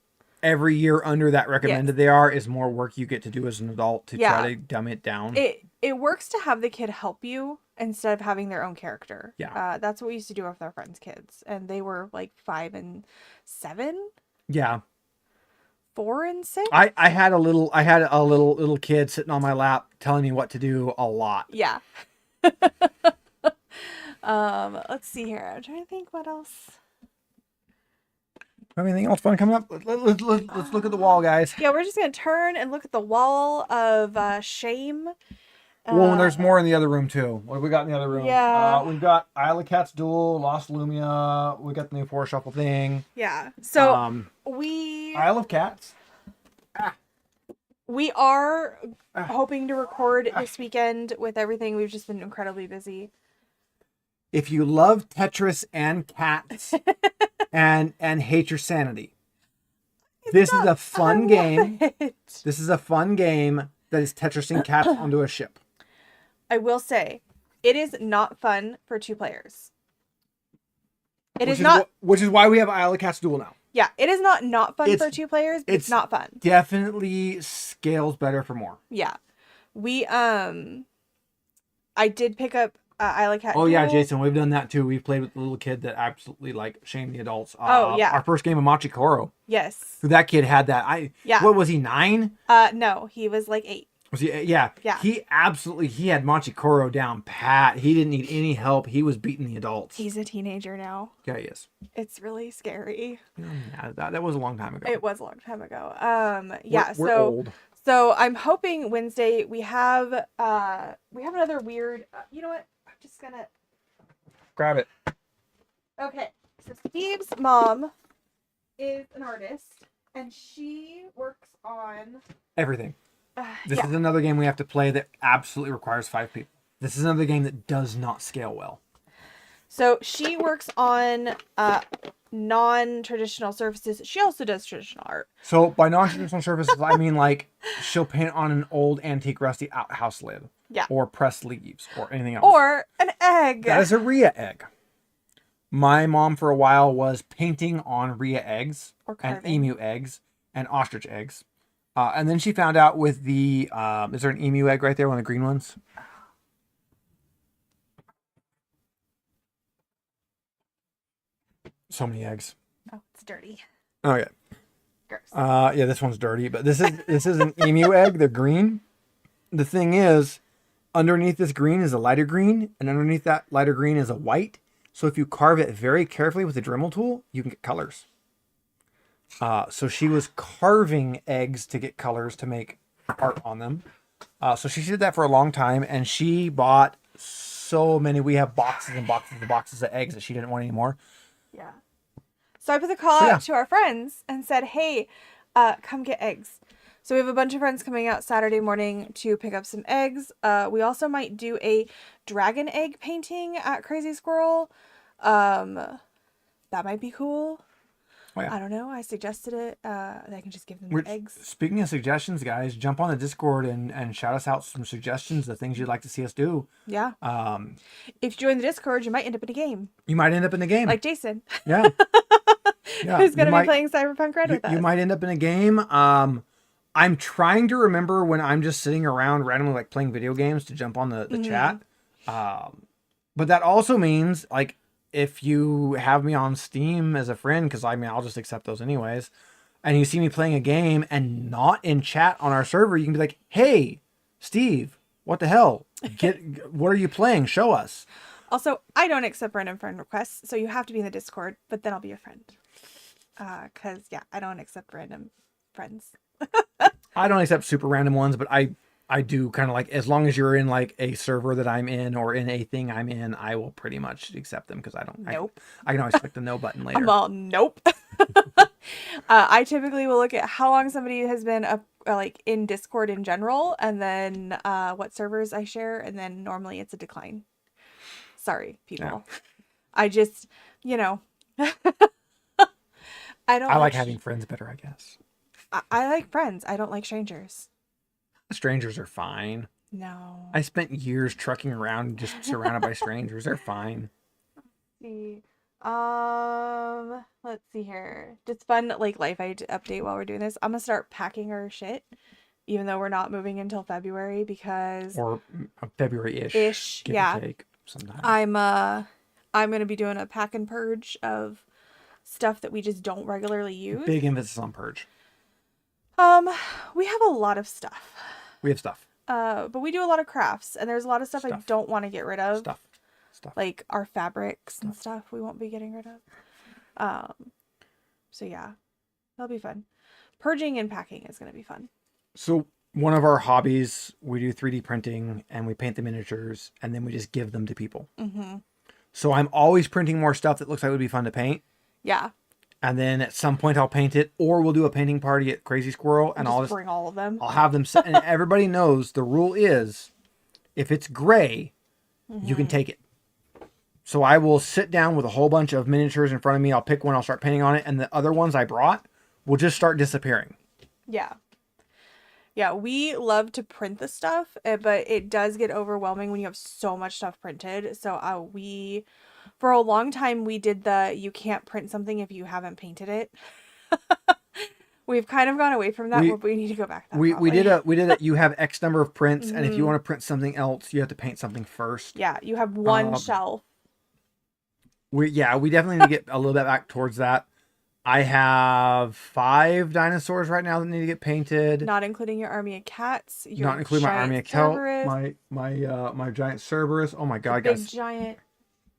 every year under that recommended they are is more work you get to do as an adult to try to dumb it down. It works to have the kid help you instead of having their own character. Yeah. That's what we used to do with our friends' kids. And they were like 5 and 7. Yeah. 4 and 6. I had a little kid sitting on my lap telling me what to do a lot. Yeah. Let's see here. I'm trying to think what else. Anything else fun coming up? Let's look at the wall, guys. Yeah, we're just gonna turn and look at the wall of shame. Well, and there's more in the other room too. What have we got in the other room? Yeah. We've got Isle of Cats Duel, Lost Lumia. We got the new 4 Shuffle thing. Yeah. So Isle of Cats. We are hoping to record this weekend. With everything, we've just been incredibly busy. If you love Tetris and cats and hate your sanity, this is a fun game. This is a fun game that is Tetris and cats onto a ship. I will say, it is not fun for 2 players. Which is why we have Isle of Cats Duel now. Yeah, it is not fun for 2 players. But it's not fun. Definitely scales better for more. Yeah, I did pick up Isle of Cats. Oh yeah, Jason, we've done that too. We've played with the little kid that absolutely like shamed the adults. Yeah, our first game of Machi Koro. Yes. That kid had that. What was he, 9? No, he was like 8. Was he? Yeah. He had Machi Koro down pat. He didn't need any help. He was beating the adults. He's a teenager now. Yeah, he is. It's really scary. Yeah, that was a long time ago. It was a long time ago. We're old. So I'm hoping Wednesday we have another weird. You know what? I'm just gonna grab it. Okay. So Steve's mom is an artist, and she works on everything. This is another game we have to play that absolutely requires 5 people. This is another game that does not scale well. So she works on non-traditional surfaces. She also does traditional art. So by non-traditional surfaces, I mean like she'll paint on an old antique rusty outhouse lid. Yeah. Or pressed leaves or anything else. Or an egg. That is a Rhea egg. My mom for a while was painting on Rhea eggs and emu eggs and ostrich eggs. And then she found out with the, is there an emu egg right there, one of the green ones? So many eggs. Oh, it's dirty. Okay. Gross. Yeah, this one's dirty, but this is an emu egg. They're green. The thing is, underneath this green is a lighter green, and underneath that lighter green is a white. So if you carve it very carefully with the Dremel tool, you can get colors. So she was carving eggs to get colors to make art on them. So she did that for a long time, and she bought so many. We have boxes and boxes and boxes of eggs that she didn't want anymore. Yeah. So I put the call out to our friends and said, hey, come get eggs. So we have a bunch of friends coming out Saturday morning to pick up some eggs. We also might do a dragon egg painting at Crazy Squirrel. That might be cool. Oh, yeah. I don't know. I suggested it. I can just give them the eggs. Speaking of suggestions, guys, jump on the Discord and shout us out some suggestions, the things you'd like to see us do. Yeah. If you join the Discord, you might end up in a game. You might end up in a game. Like Jason. Yeah. Yeah. Who's going to be playing Cyberpunk Red with us. You might end up in a game. I'm trying to remember when I'm just sitting around randomly like playing video games to jump on the chat. But that also means like if you have me on Steam as a friend, because I mean I'll just accept those anyways, and you see me playing a game and not in chat on our server, you can be like, "Hey, Steve, what the hell? What are you playing? Show us." Also, I don't accept random friend requests, so you have to be in the Discord, but then I'll be your friend. Because yeah, I don't accept random friends. I don't accept super random ones, but I do kind of like, as long as you're in like a server that I'm in or in a thing I'm in, I will pretty much accept them because I don't. Nope. I can always click the no button later. I'm all nope. I typically will look at how long somebody has been like in Discord in general, and then what servers I share, and then normally it's a decline. Sorry, people. No. I just, you know, I like having friends better, I guess. I like friends. I don't like strangers. Strangers are fine. No. I spent years trucking around just surrounded by strangers. They're fine. Let's see. Let's see here. Just fun like life update while we're doing this. I'm gonna start packing our shit, even though we're not moving until February because February-ish. Give or take sometime. I'm gonna be doing a pack and purge of stuff that we just don't regularly use. Big emphasis on purge. We have a lot of stuff. We have stuff. But we do a lot of crafts, and there's a lot of stuff I don't want to get rid of. Stuff. Like our fabrics and stuff we won't be getting rid of. So yeah, that'll be fun. Purging and packing is going to be fun. So one of our hobbies, we do 3D printing and we paint the miniatures and then we just give them to people. Mm-hmm. So I'm always printing more stuff that looks like it would be fun to paint. Yeah. And then at some point I'll paint it, or we'll do a painting party at Crazy Squirrel and I'll just bring all of them. I'll have them set, and everybody knows the rule is if it's gray, you can take it. So I will sit down with a whole bunch of miniatures in front of me. I'll pick one, I'll start painting on it, and the other ones I brought will just start disappearing. Yeah. Yeah, we love to print the stuff, but it does get overwhelming when you have so much stuff printed. So for a long time, we did you can't print something if you haven't painted it. We've kind of gone away from that, but we need to go back to that. We did a you have X number of prints, and if you want to print something else, you have to paint something first. Yeah, you have one shelf. We definitely need to get a little bit back towards that. I have 5 dinosaurs right now that need to get painted. Not including your army of cats. Not including my army of cats. My giant Cerberus. Oh my god, guys! Big giant.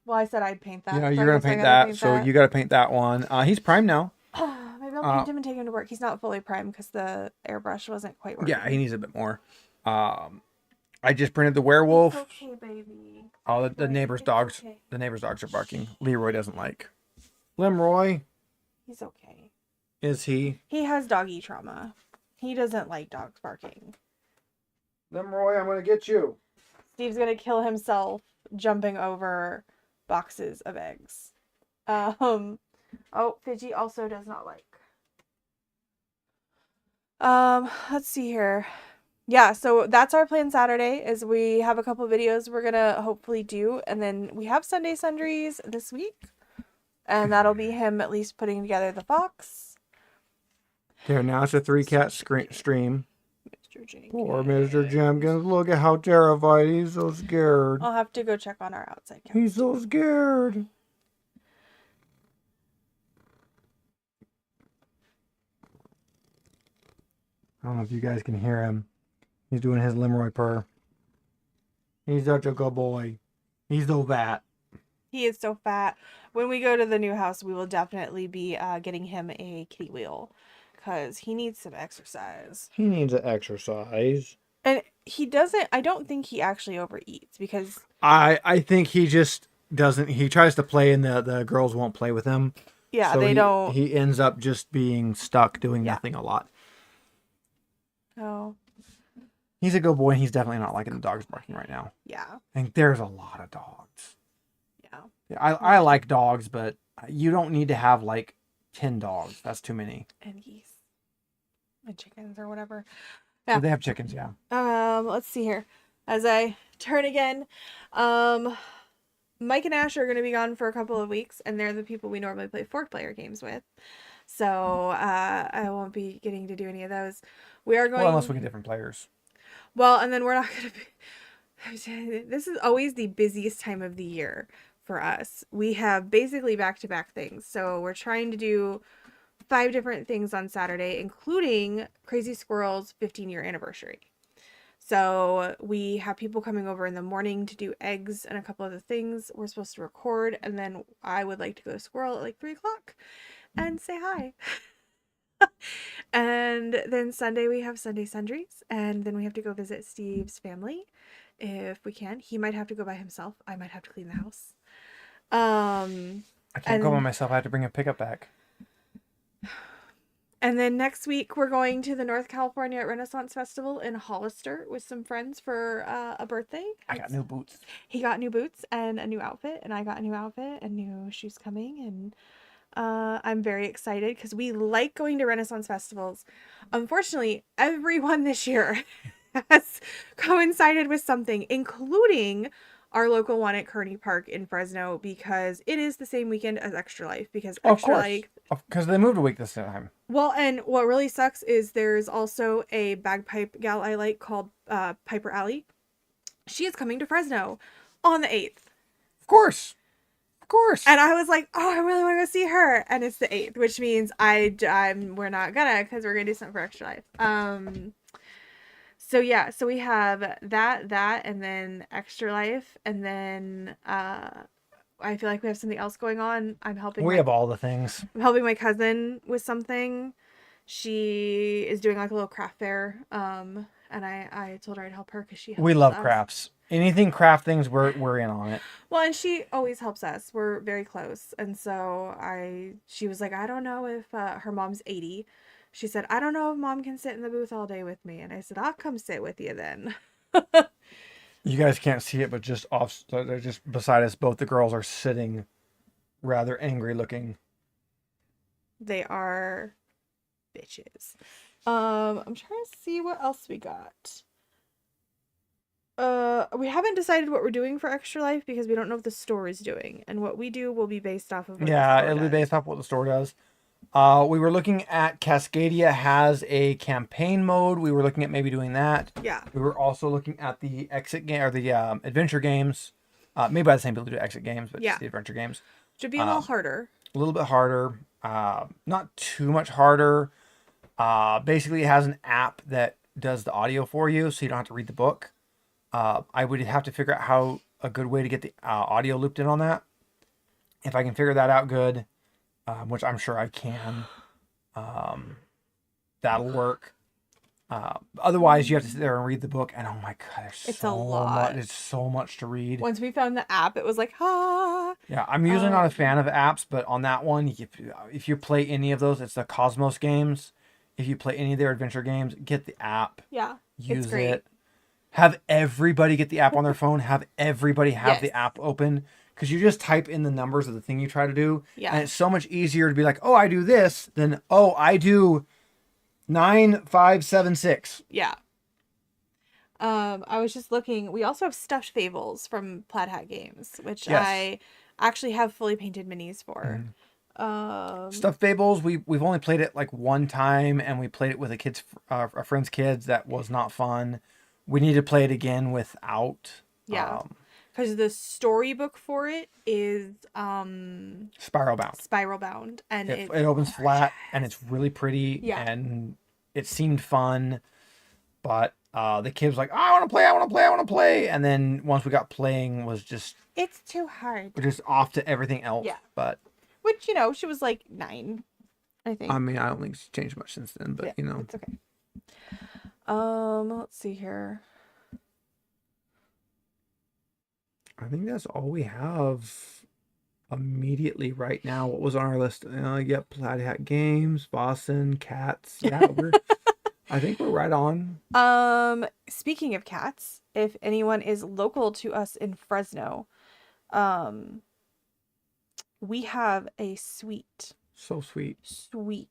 Well, I said I'd paint that. Yeah, you're gonna paint that. So you gotta paint that one. He's prime now. Maybe I'll paint him and take him to work. He's not fully prime because the airbrush wasn't quite working. Yeah, he needs a bit more. I just printed the werewolf. It's okay, baby. Oh, the neighbor's dogs. Okay. The neighbor's dogs are barking. Leroy doesn't like. Limroy. He's okay. Is he? He has doggy trauma. He doesn't like dogs barking. Limroy, I'm gonna get you. Steve's gonna kill himself jumping over boxes of eggs. Oh, Fidgy also does not like. Let's see here. Yeah, so that's our plan Saturday, is we have a couple videos we're gonna hopefully do, and then we have Sunday Sundries this week, and that'll be him at least putting together the box. There, now it's a 3-cat stream. Mr. Jenkins. Poor Mr. Jenkins, look at how terrified, he's so scared. I'll have to go check on our outside cats. He's so scared. I don't know if you guys can hear him. He's doing his Limroy purr. He's such a good boy. He's so fat. He is so fat. When we go to the new house, we will definitely be getting him a kitty wheel because he needs some exercise. He needs an exercise. And he doesn't, I don't think he actually overeats because, I think he just doesn't. He tries to play, and the girls won't play with him. yeah, So they don't. he ends up just being stuck doing Yeah. nothing a lot. Oh, He's a good boy, and he's definitely not liking the dogs barking right now. yeah. And there's a lot of dogs. Yeah. Yeah, I like dogs, but you don't need to have like 10 dogs. That's too many. And geese. And chickens or whatever. So Yeah. they have chickens, yeah. Let's see here. As I turn again, Mike and Ash are going to be gone for a couple of weeks, and they're the people we normally play 4-player games with. So I won't be getting to do any of those. We are going. Well, unless we get different players. Well, and then we're not going to be. This is always the busiest time of the year for us. We have basically back-to-back things. So we're trying to do 5 different things on Saturday, including Crazy Squirrel's 15-year anniversary. So we have people coming over in the morning to do eggs and a couple other things. We're supposed to record, and then I would like to go to Squirrel at like 3 o'clock and say hi. And then Sunday we have Sunday Sundries, and then we have to go visit Steve's family if we can. He might have to go by himself. I might have to clean the house. I can't go by myself. I have to bring a pickup back. And then next week we're going to the North California Renaissance Festival in Hollister with some friends for a birthday. I got new boots. He got new boots and a new outfit, and I got a new outfit and new shoes coming, and I'm very excited because we like going to Renaissance festivals. Unfortunately, everyone this year has coincided with something, including our local one at Kearney Park in Fresno, because it is the same weekend as Extra Life. Because Extra Life, because they moved a week this time. well, and what really sucks is there's also a bagpipe gal I like called Piper Alley. She is coming to Fresno on the 8th. Of course. Of course. And I was like, oh, I really want to go see her. And it's the 8th, which means we're not gonna, because we're gonna do something for Extra Life. So yeah, so we have that, and then Extra Life, and then I feel like we have something else going on. We have all the things. I'm helping my cousin with something. She is doing like a little craft fair. And I told her I'd help her because We love us. crafts. Anything craft things, we're in on it. Well, and she always helps us. We're very close. And so she was like, I don't know if her mom's 80. She said, I don't know if mom can sit in the booth all day with me. And I said, I'll come sit with you then. You guys can't see it, but just they're just beside us. Both the girls are sitting rather angry looking. They are bitches. I'm trying to see what else we got. We haven't decided what we're doing for Extra Life because we don't know what the store is doing, and what we do will be based off of what the store It'll be does. based off what the store does. We were looking at Cascadia has a campaign mode. We were looking at maybe doing that. Yeah. We were also looking at the exit game or the adventure games. Maybe by the same people do exit games, but just the adventure games. Should be a little harder. A little bit harder. Not too much harder. Basically, it has an app that does the audio for you, so you don't have to read the book. I would have to figure out how a good way to get the audio looped in on that. If I can figure that out good, which I'm sure I can, that'll work. Otherwise, you have to sit there and read the book, and oh my god, It's a lot. It's so much to read. Once we found the app, it was like, Yeah, I'm usually not a fan of apps, but on that one, if you play any of those, it's the Cosmos games. If you play any of their adventure games, get the app. Yeah, Use it's great. it. Have everybody get the app on their phone. Have everybody have the Yes. app open. Because you just type in the numbers of the thing you try to do. Yeah. And it's so much easier to be like, oh, I do this, than, oh, I do 9576. Yeah. I was just looking. We also have stuffed fables from Plaid Hat Games, which Yes. I actually have fully painted minis for. Stuffed Fables, we've only played it like one time, and we played it with a friend's kids. That was not fun. We need to play it again without. Yeah. Because the storybook for it is Spiral Bound. spiral bound, and It opens flat, and it's really pretty. Yeah. And it seemed fun, but the kid was like, oh, I want to play, I want to play, I want to play. And then once we got playing, was just It's too hard. we're just off to everything else. Yeah. But Which, she was like 9, I think. I mean, I don't think it's changed much since then. But yeah, it's okay. Let's see here. I think that's all we have immediately right now. What was on our list? Yep, Plaid Hat Games, Boston, cats. Yeah, I think we're right on. Speaking of cats, if anyone is local to us in Fresno, we have a sweet. So sweet.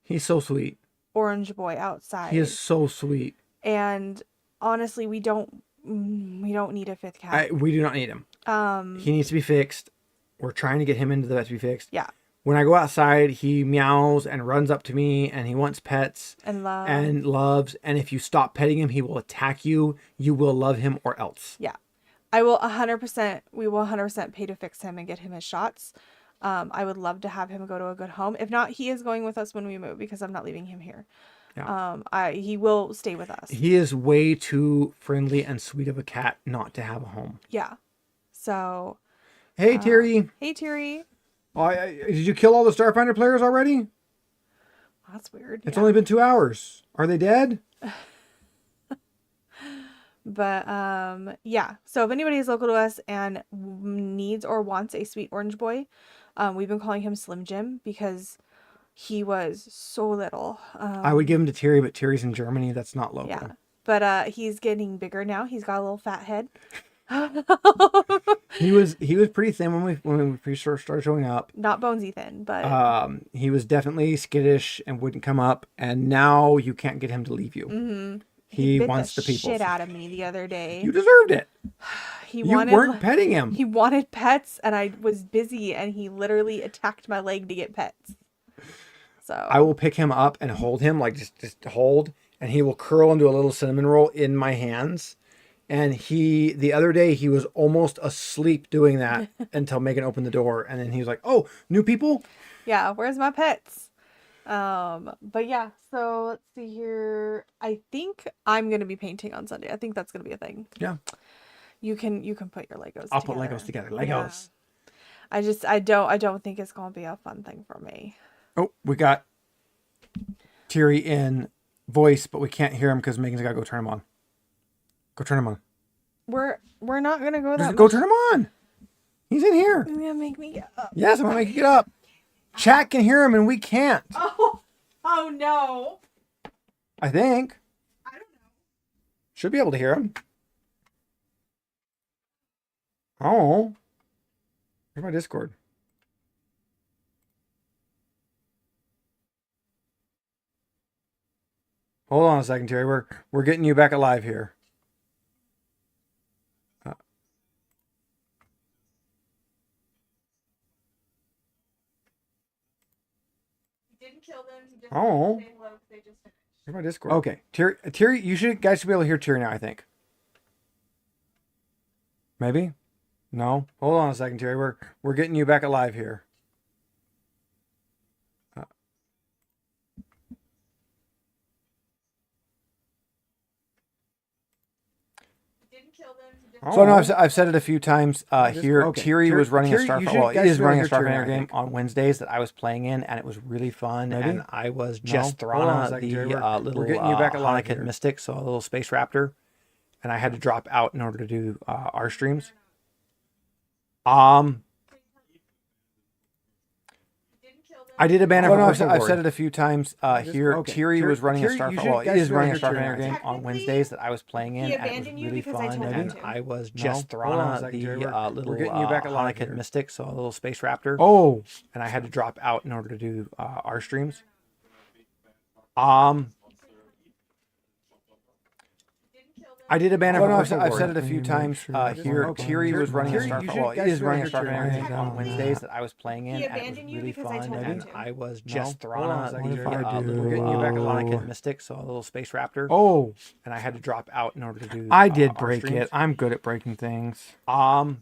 He's so sweet. Orange boy outside. He is so sweet. And honestly, we don't need a 5th cat. We do not need him. He needs to be fixed. We're trying to get him into the vet to be fixed. Yeah. When I go outside, he meows and runs up to me, and he wants pets and loves. And if you stop petting him, he will attack you. You will love him or else. Yeah. We will 100% pay to fix him and get him his shots. I would love to have him go to a good home. If not, he is going with us when we move because I'm not leaving him here. Yeah. He will stay with us. He is way too friendly and sweet of a cat not to have a home. Yeah. So. Hey, Terry. Hey, Terry. Did you kill all the Starfinder players already? That's weird. It's only been 2 hours. Are they dead? But yeah. So if anybody is local to us and needs or wants a sweet orange boy, we've been calling him Slim Jim because he was so little. I would give him to Terry, but Terry's in Germany. That's not local. Yeah. But he's getting bigger now. He's got a little fat head. He was pretty thin when we first started showing up. Not bonesy thin, but he was definitely skittish and wouldn't come up. And now you can't get him to leave you. Mm-hmm. He wants the people. Shit out of me the other day. You deserved it. You weren't petting him. He wanted pets, and I was busy, and he literally attacked my leg to get pets. So I will pick him up and hold him, like just hold, and he will curl into a little cinnamon roll in my hands. And the other day, he was almost asleep doing that until Megan opened the door. And then he was like, oh, new people? Yeah, where's my pets? But yeah, so let's see here. I think I'm going to be painting on Sunday. I think that's going to be a thing. Yeah. You can put your Legos I'll together. put Legos together. Legos. Yeah. I don't think it's going to be a fun thing for me. Oh, we got Terry in voice, but we can't hear him because Megan's got to go turn him on. Go turn him on. We're not gonna go that. Go turn him on. He's in here. You're gonna make me get up. Yes, I'm gonna make you get up. Chat can hear him and we can't. Oh no. I think. I don't know. Should be able to hear him. Oh. Here's my Discord. Hold on a second, Terry. We're getting you back alive here. Kill them. He just they just finished. Here's my Discord. Okay, Terry, you guys should be able to hear Terry now. I think. Maybe. No. Hold on a second, Terry. We're getting you back alive here. So no, I've said it a few times here. Okay. Terry was running a Starfinder game on Wednesdays that I was playing in, and it was really fun. Maybe? And I was just Thrana, the little Hanukkah Mystic, so a little space raptor, and I had to drop out in order to do our streams. I did abandon. I've said it a few times here. Okay. Terry was running a Starfinder game on Wednesdays that I was playing in, and it was really fun. And I was just Thrana, the little Hanukkah Mystic, so a little space raptor. Oh, and I had to drop out in order to do our streams. I did abandon. I've said it a few times here. Terry was running a Starfinder game on Wednesdays that I was playing in, and it was really fun. And I was just Thrana, the little Hanukkah Mystic, so a little space raptor. Oh, and I had to drop out in order to do. I did break it. I'm good at breaking things. I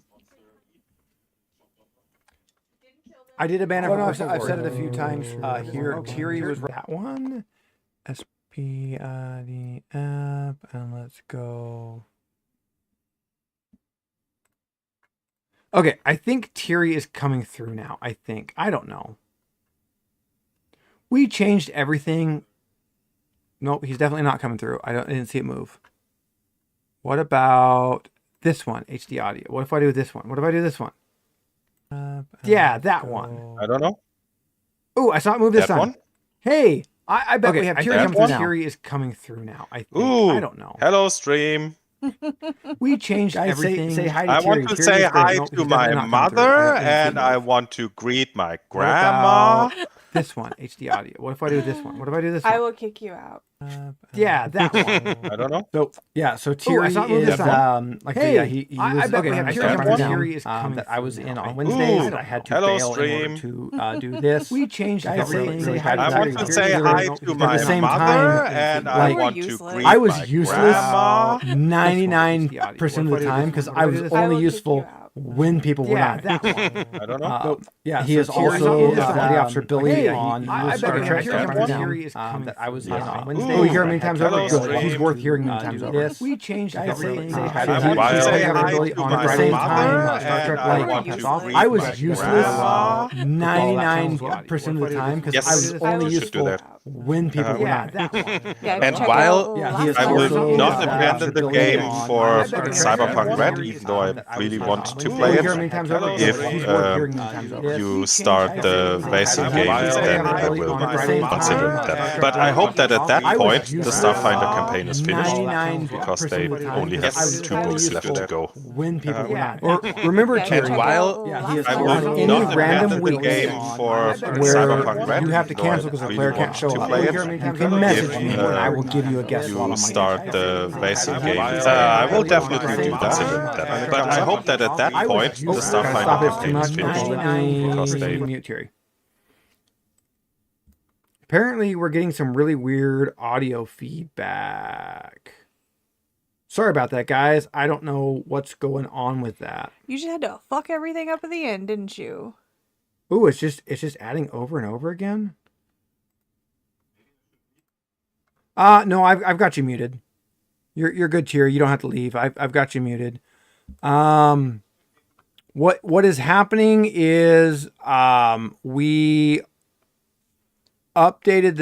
did abandon. I've said it a few times here. Terry was that one. PID app, and let's go. Okay, I think Thierry is coming through now. I think. I don't know. We changed everything. Nope, he's definitely not coming through. I didn't see it move. What about this one? HD audio. What if I do this one? What if I do this one? Yeah, that one. I don't know. Oh, I saw it move this That time. one? Hey, I bet we have Thierry that coming through one? now. Thierry is coming through now. I think. Ooh, I don't know. hello, stream. We changed everything. Say hi to I Thierry. want to Thierry say is great. hi Nope, to he's my definitely not coming through. mother, I didn't see it and I move. want to greet my What grandma. about this one? HD audio. What if I do this one? What if I do this one? I will kick you out. Yeah, that one. I don't know. So yeah, so Thierry I saw it move is this time. like Hey, yeah, he I was bet okay. we have I Thierry saw coming down. Thierry is coming that I was through in now. on I Wednesdays. Ooh, I had to hello, bail in order stream. to do this. We changed Guys, everything. say hi to I Thierry. want to say hi to my At the same mother, time, and You I were want to useless. greet I was my useless grandma. 99% of the time because I was I will only kick useful you out. when people were not. that one. I don't know. Yeah, he so is Thierry also is, body officer Billy hey, on I bet Star we Trek. have Thierry coming down. Thierry is coming that I was through in now. on Ooh, Wednesdays. Oh, you hear him many times over? hello, Good. He's stream. worth hearing many times over. this. We changed Guys, everything. say hi I to had Thierry. I to say bail hi Billy to on my at the same mother, time. Star and Trek I like want to useless. greet I was my useless grandma. 99% of the time because Yes, I was I only will you kick should do useful you that. out. when people were Yeah, not. that one. Yeah, And check while out Yeah, last he is I will also not uh, abandon the Billy game on for Star Trek. Cyberpunk Red, Thierry even though I that I really was want in to on play You it. hear him many times over? If Good. He's worth hearing many times over. you start the racing everything. game, I then I really will on the same consider time. that. But I hope that at that I was point the useless Starfinder campaign is finished, 99% because they of the time only because have I was 2 only books left useful to go. when people were Yeah, not. Or remember, Yeah, Thierry, check while out yeah, he is last I on will any not random abandon the weeks game for where Cyberpunk Red, you have to even though I cancel because a really player want can't show to up. play it. You can message If, me and I will give you a guest slot you on my start game. the racing game. I will definitely do that. But I hope that at that point the Starfinder campaign is finished, because they mute Thierry. Apparently, we're getting some really weird audio feedback. Sorry about that, guys. I don't know what's going on with that. You just had to fuck everything up at the end, didn't you? Ooh, it's just adding over and over again. No, I've got you muted. You're good, Thierry. You don't have to leave. I've got you muted. What is happening is we updated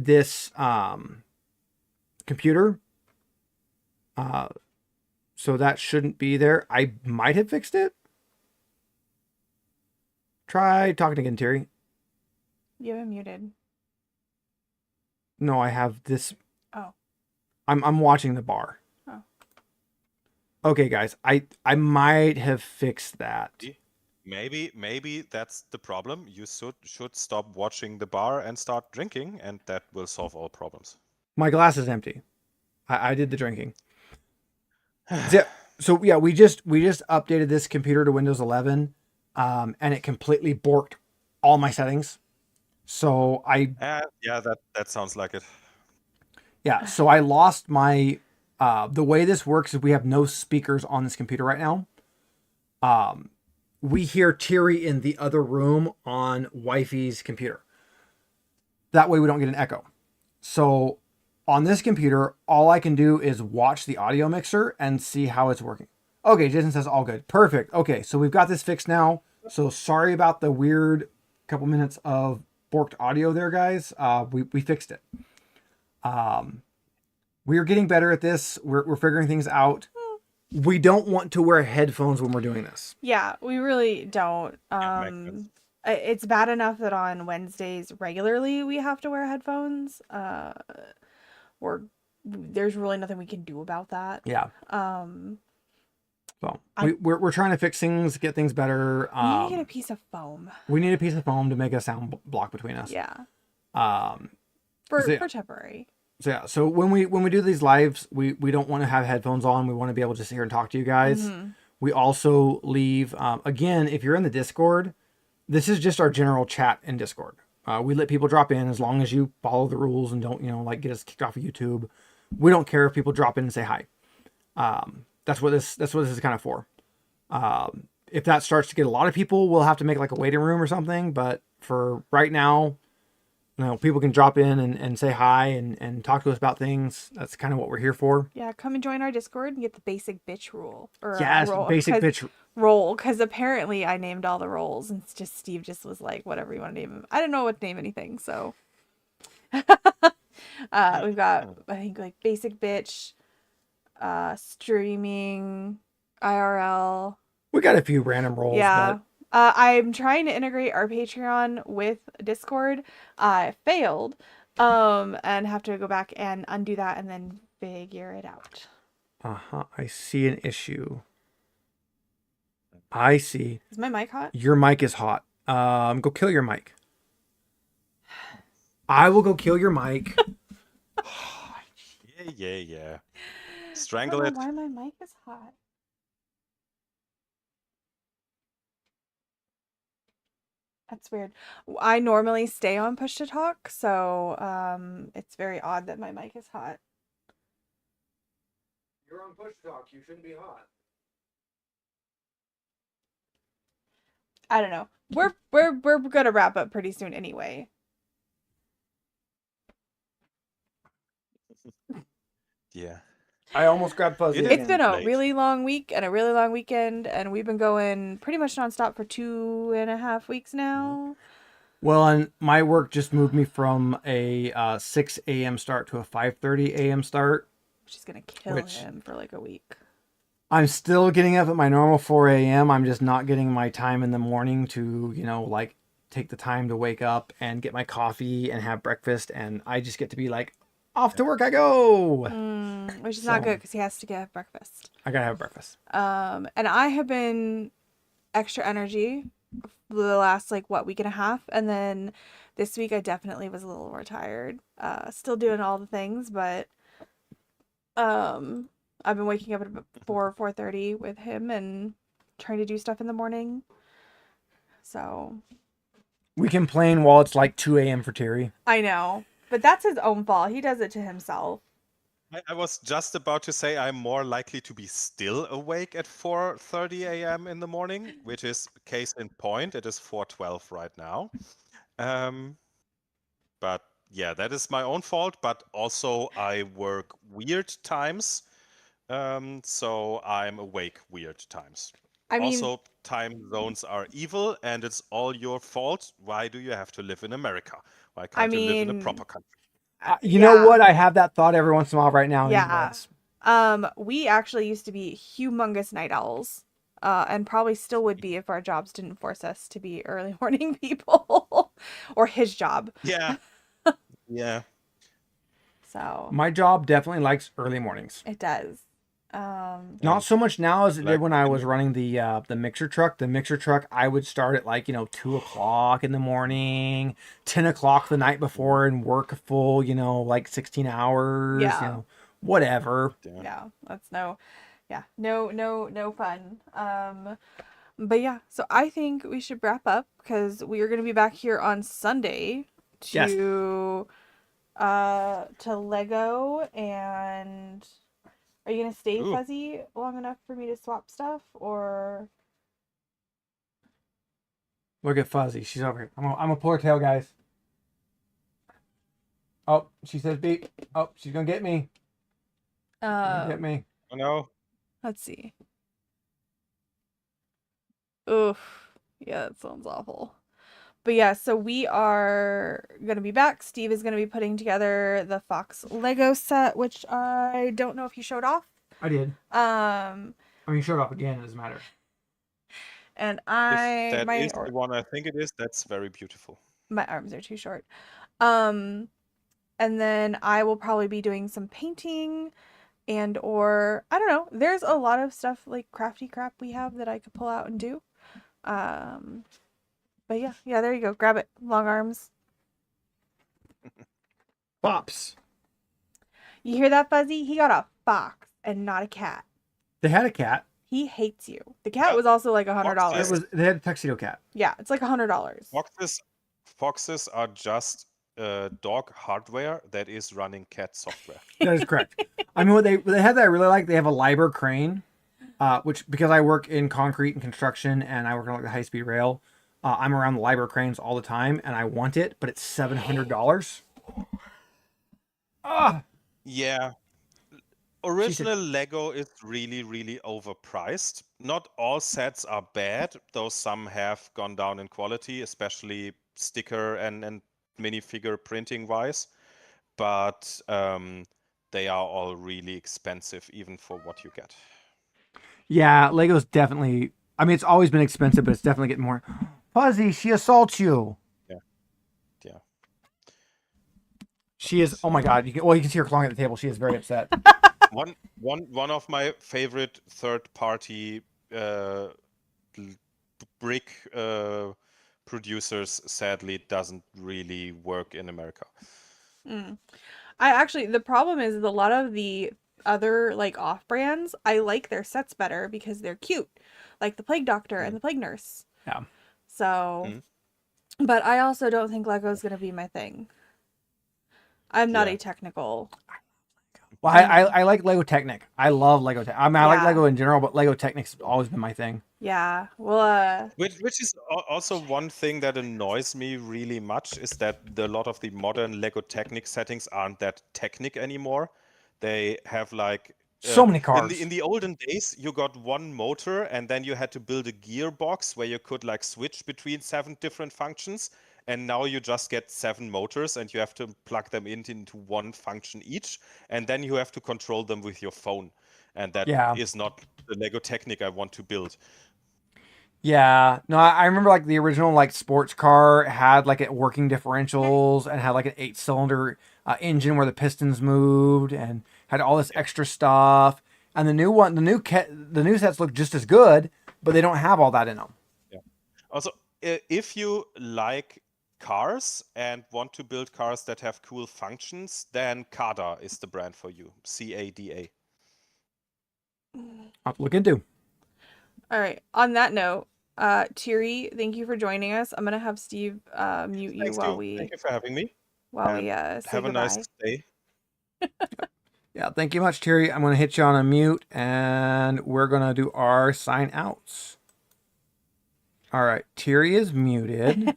this computer. So that shouldn't be there. I might have fixed it. Try talking again, Thierry. You have it muted. No, I have this. Oh. I'm watching the bar. Oh. Okay, guys. I might have fixed that. maybe that's the problem. You should stop watching the bar and start drinking, and that will solve all problems. My glass is empty. I did the drinking. So yeah, we just updated this computer to Windows 11, and it completely borked all my settings. So yeah, that sounds like it. Yeah, so I lost my the way this works is we have no speakers on this computer right now. We hear Thierry in the other room on Wifey's computer. That way we don't get an echo. So on this computer, all I can do is watch the audio mixer and see how it's working. Okay, Jason says all good. Perfect. Okay, so we've got this fixed now. So sorry about the weird couple minutes of borked audio there, guys. We fixed it. We're getting better at this. We're figuring things out. We don't want to wear headphones when we're doing this. Yeah, we really don't. Makes sense. It's bad enough that on Wednesdays regularly we have to wear headphones. Or there's really nothing we can do about that. Yeah. So I- we're trying to fix things, get things better. We need to get a piece of foam. We need a piece of foam to make a sound block between us. Yeah, So yeah. for temporary. So yeah. So when we do these lives, we don't want to have headphones on. We want to be able to sit here and talk to you guys. Mhm. We also leave again, if you're in the Discord, this is just our general chat in Discord. We let people drop in as long as you follow the rules and don't, like get us kicked off of YouTube. We don't care if people drop in and say hi. That's what this is kind of for. If that starts to get a lot of people, we'll have to make like a waiting room or something. But for right now, people can drop in and say hi and talk to us about things. That's kind of what we're here for. Yeah, come and join our Discord and get the basic bitch rule. Or Yes, roll, basic bitch role. Because apparently I named all the roles, and it's just Steve just was like, whatever you want to name him. I didn't know what to name anything, so. We've got, I think, like basic bitch, streaming, IRL. We got a few random roles. Yeah. But I'm trying to integrate our Patreon with Discord. I failed. And have to go back and undo that and then figure it out. I see an issue. I see. Is my mic hot? Your mic is hot. Go kill your mic. I will go kill your mic. Yeah. Strangle I it. don't know why my mic is hot. That's weird. I normally stay on push to talk, so it's very odd that my mic is hot. You're on push to talk. You shouldn't be hot. I don't know. We're gonna wrap up pretty soon anyway. Yeah. I almost grabbed Fuzzy. It's been a Late. really long week and a really long weekend, and we've been going pretty much nonstop for 2.5 weeks now. Well, and my work just moved me from a 6 a.m. start to a 5:30 a.m. start. Which is gonna kill him for like a week. I'm still getting up at my normal 4 a.m. I'm just not getting my time in the morning to, like take the time to wake up and get my coffee and have breakfast. And I just get to be like, off to work I go. Which is not good because he has to get breakfast. I gotta have breakfast. And I have been extra energy the last week and a half, and then this week I definitely was a little more tired. Still doing all the things, but I've been waking up at about 4:30 with him and trying to do stuff in the morning. So We complain while it's like 2 a.m. for Terry. I know, but that's his own fault. He does it to himself. I was just about to say I'm more likely to be still awake at 4:30 a.m. in the morning, which is case in point. It is 4:12 right now. But yeah, that is my own fault. But also I work weird times, so I'm awake weird times. I mean, Also, time zones are evil, and it's all your fault. Why do you have to live in America? Why can't you live in a proper country? You know what? I have that thought every once in a while right now. Yeah. We actually used to be humongous night owls, and probably still would be if our jobs didn't force us to be early morning people, or his job. Yeah. Yeah. So My job definitely likes early mornings. it does. Not so much now as it did when I was running the mixer truck. The mixer truck, I would start at 2 o'clock in the morning, 10 o'clock the night before, and work a full 16 hours. Yeah. Whatever. Yeah, that's no fun. But yeah, so I think we should wrap up because we are going to be back here on Sunday to Lego. And are you going to stay Fuzzy long enough for me to swap stuff, or? Look at Fuzzy. She's over here. I'm gonna pull her tail, guys. Oh, she says beep. Oh, she's gonna get me. Get me. Oh no. Let's see. Oof. Yeah, that sounds awful. But yeah, so we are going to be back. Steve is going to be putting together the Fox Lego set, which I don't know if he showed off. I did. I mean, he showed off again. It doesn't matter. And If that is the one I think it is, that's very beautiful. My arms are too short. And then I will probably be doing some painting or I don't know. There's a lot of stuff like crafty crap we have that I could pull out and do. But yeah, there you go. Grab it. Long arms. Bops. You hear that, Fuzzy? He got a fox and not a cat. They had a cat. He hates you. The cat was also like $100. They had a tuxedo cat. Yeah, it's like $100. Foxes are just dog hardware that is running cat software. That is correct. I mean, what they have that I really like, they have a Liber crane, which because I work in concrete and construction and I work on the high speed rail, I'm around the library cranes all the time, and I want it, but it's $700. Ah, Yeah, she said, original Lego is really, really overpriced. Not all sets are bad, though some have gone down in quality, especially sticker and minifigure printing wise. But they are all really expensive, even for what you get. yeah, Lego's definitely. I mean, it's always been expensive, but it's definitely getting more. Fuzzy, she assaults you. Yeah, yeah. She is. Oh my god! You can see her clawing at the table. She is very upset. One of my favorite third-party brick producers sadly doesn't really work in America. I actually, the problem is a lot of the other like off brands, I like their sets better because they're cute, like the Plague Doctor and the Plague Nurse. Yeah. So, but I also don't think Lego's gonna be my thing. I'm not Yeah. a technical. Well, I like Lego Technic. I love Lego Technic. I mean, I like Yeah. Lego in general, but Lego Technic's always been my thing. Yeah. Well, Which is also one thing that annoys me really much is that a lot of the modern Lego Technic settings aren't that Technic anymore. They have like So many cars. in the olden days, you got one motor and then you had to build a gearbox where you could like switch between 7 different functions. And now you just get 7 motors and you have to plug them into one function each. And then you have to control them with your phone. And that Yeah. is not the Lego Technic I want to build. Yeah, no, I remember like the original like sports car had like it working differentials and had like an 8-cylinder engine where the pistons moved and had all this extra stuff. And the new one, the new sets look just as good, but they don't have all that in them. Yeah. Also, if you like cars and want to build cars that have cool functions, then Cada is the brand for you. CADA. I'll have to look into. all right. On that note, Thierry, thank you for joining us. I'm gonna have Steve mute you Thanks, while you. we Thank you for having me. say Have a goodbye. nice day. Yeah, thank you much, Terry. I'm gonna hit you on a mute, and we're gonna do our sign outs. All right, Terry is muted.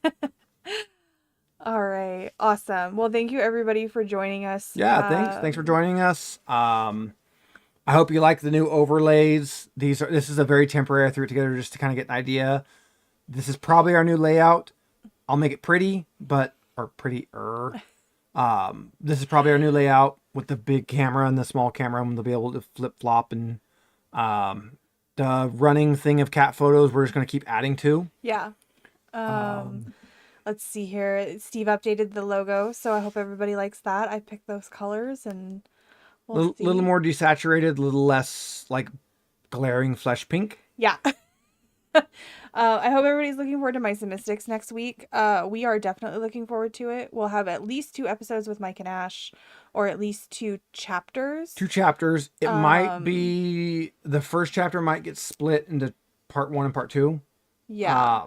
All right. Awesome. Well, thank you everybody for joining us. Yeah, thanks for joining us. I hope you like the new overlays. This is a very temporary. I threw it together just to kind of get an idea. This is probably our new layout. I'll make it pretty, or prettier. This is probably our new layout with the big camera and the small camera, and they'll be able to flip flop and the running thing of cat photos. We're just going to keep adding to. Yeah. Let's see here. Steve updated the logo, so I hope everybody likes that. I picked those colors and we'll see. Little more desaturated, a little less like glaring flesh pink. Yeah. I hope everybody's looking forward to Mice and Mystics next week. We are definitely looking forward to it. We'll have at least 2 episodes with Mike and Ash, or at least 2 chapters. 2 chapters. It might be the first chapter might get split into part 1 and part 2. Yeah.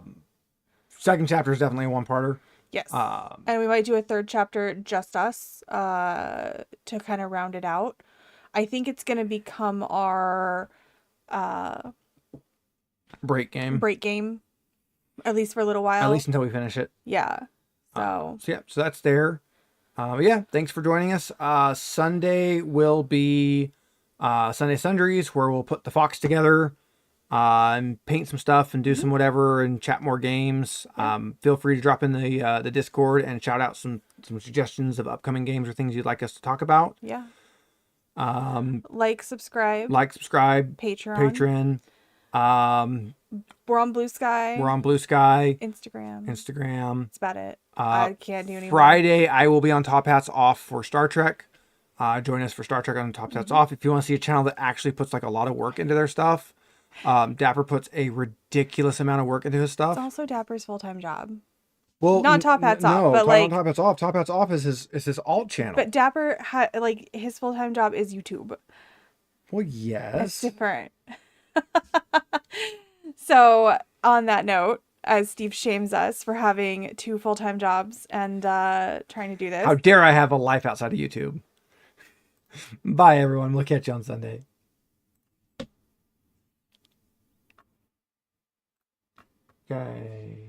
Second chapter is definitely a 1-parter. Yes. And we might do a 3rd chapter, just us, to kind of round it out. I think it's going to become our break game, at least for a little while. at least until we finish it. Yeah. So So that's there. Yeah, thanks for joining us. Sunday will be Sunday Sundries, where we'll put the Fox together and paint some stuff and do some whatever and chat more games. Feel free to drop in the Discord and shout out some suggestions of upcoming games or things you'd like us to talk about. yeah. Like, subscribe. Patreon. We're on Blue Sky. Instagram. That's about it. I can't do any more. Friday, I will be on Top Hats Off for Star Trek. Join us for Star Trek on Top Hats Off. If you want to see a channel that actually puts like a lot of work into their stuff, Dapper puts a ridiculous amount of work into his stuff. It's also Dapper's full-time job. Well, not Top Hats Off, but like Top Hats Off. Top Hats Off is his alt channel. But Dapper like his full-time job is YouTube. Well, yes, it's different. So on that note, as Steve shames us for having 2 full-time jobs and trying to do this, how dare I have a life outside of YouTube? Bye, everyone. We'll catch you on Sunday. Okay.